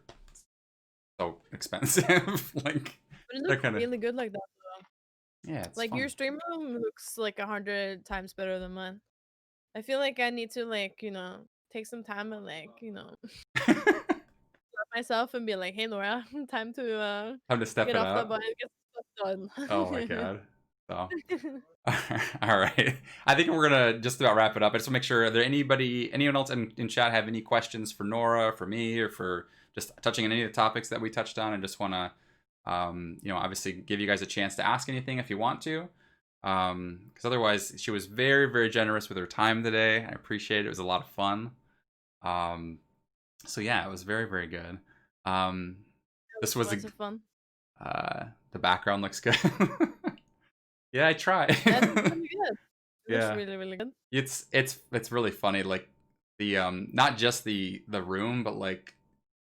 so expensive. Like but it they're looks kind of really good like that. yeah, it's Like your fun. stream room looks like 100 times better than mine. I feel like I need to like, take some time and like, stop myself and be like, hey Laura, time to Time to step get it off the up. bus and get some Oh my stuff done. god. So all right. I think we're gonna just about wrap it up. I just want to make sure, are there anyone else in chat have any questions for Nora, for me, or for just touching on any of the topics that we touched on? I just want to, obviously give you guys a chance to ask anything if you want to. Because otherwise, she was very, very generous with her time today. I appreciate it. It was a lot of fun. Um, so yeah, it was very, very good. Um, It was this so was much of fun. the background looks good. Yeah, I try. Yeah, it looks really good. It looks Yeah. really, really good. It's really funny, like the not just the room, but like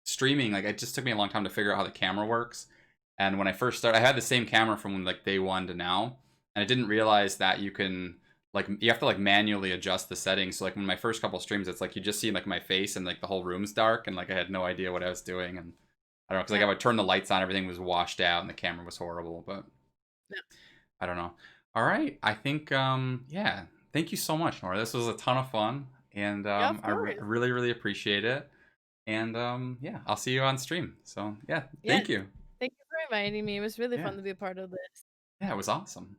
streaming. Like it just took me a long time to figure out how the camera works. And when I first started, I had the same camera from like day one to now, and I didn't realize that you have to like manually adjust the settings. So like when my first couple streams, it's like you just see like my face and like the whole room's dark, and like I had no idea what I was doing, and I don't know, because like I Yeah. would turn the lights on, everything was washed out, and the camera was horrible, but. Yeah. I don't know. All right. I think, yeah. Thank you so much, Nora. This was a ton of fun, and Yeah, of I course. really, really appreciate it. And yeah, I'll see you on stream. So yeah, Yes. thank you. Thank you for inviting me. It was really Yeah, fun to be a part of this. yeah, it was awesome.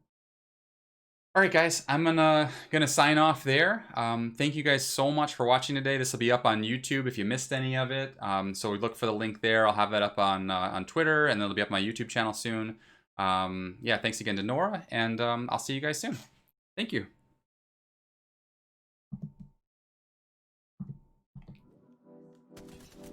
All right, guys, I'm gonna sign off there. Thank you guys so much for watching today. This will be up on YouTube if you missed any of it. So look for the link there. I'll have that up on Twitter, and it'll be up on my YouTube channel soon. Yeah, thanks again to Nora, and I'll see you guys soon. Thank you.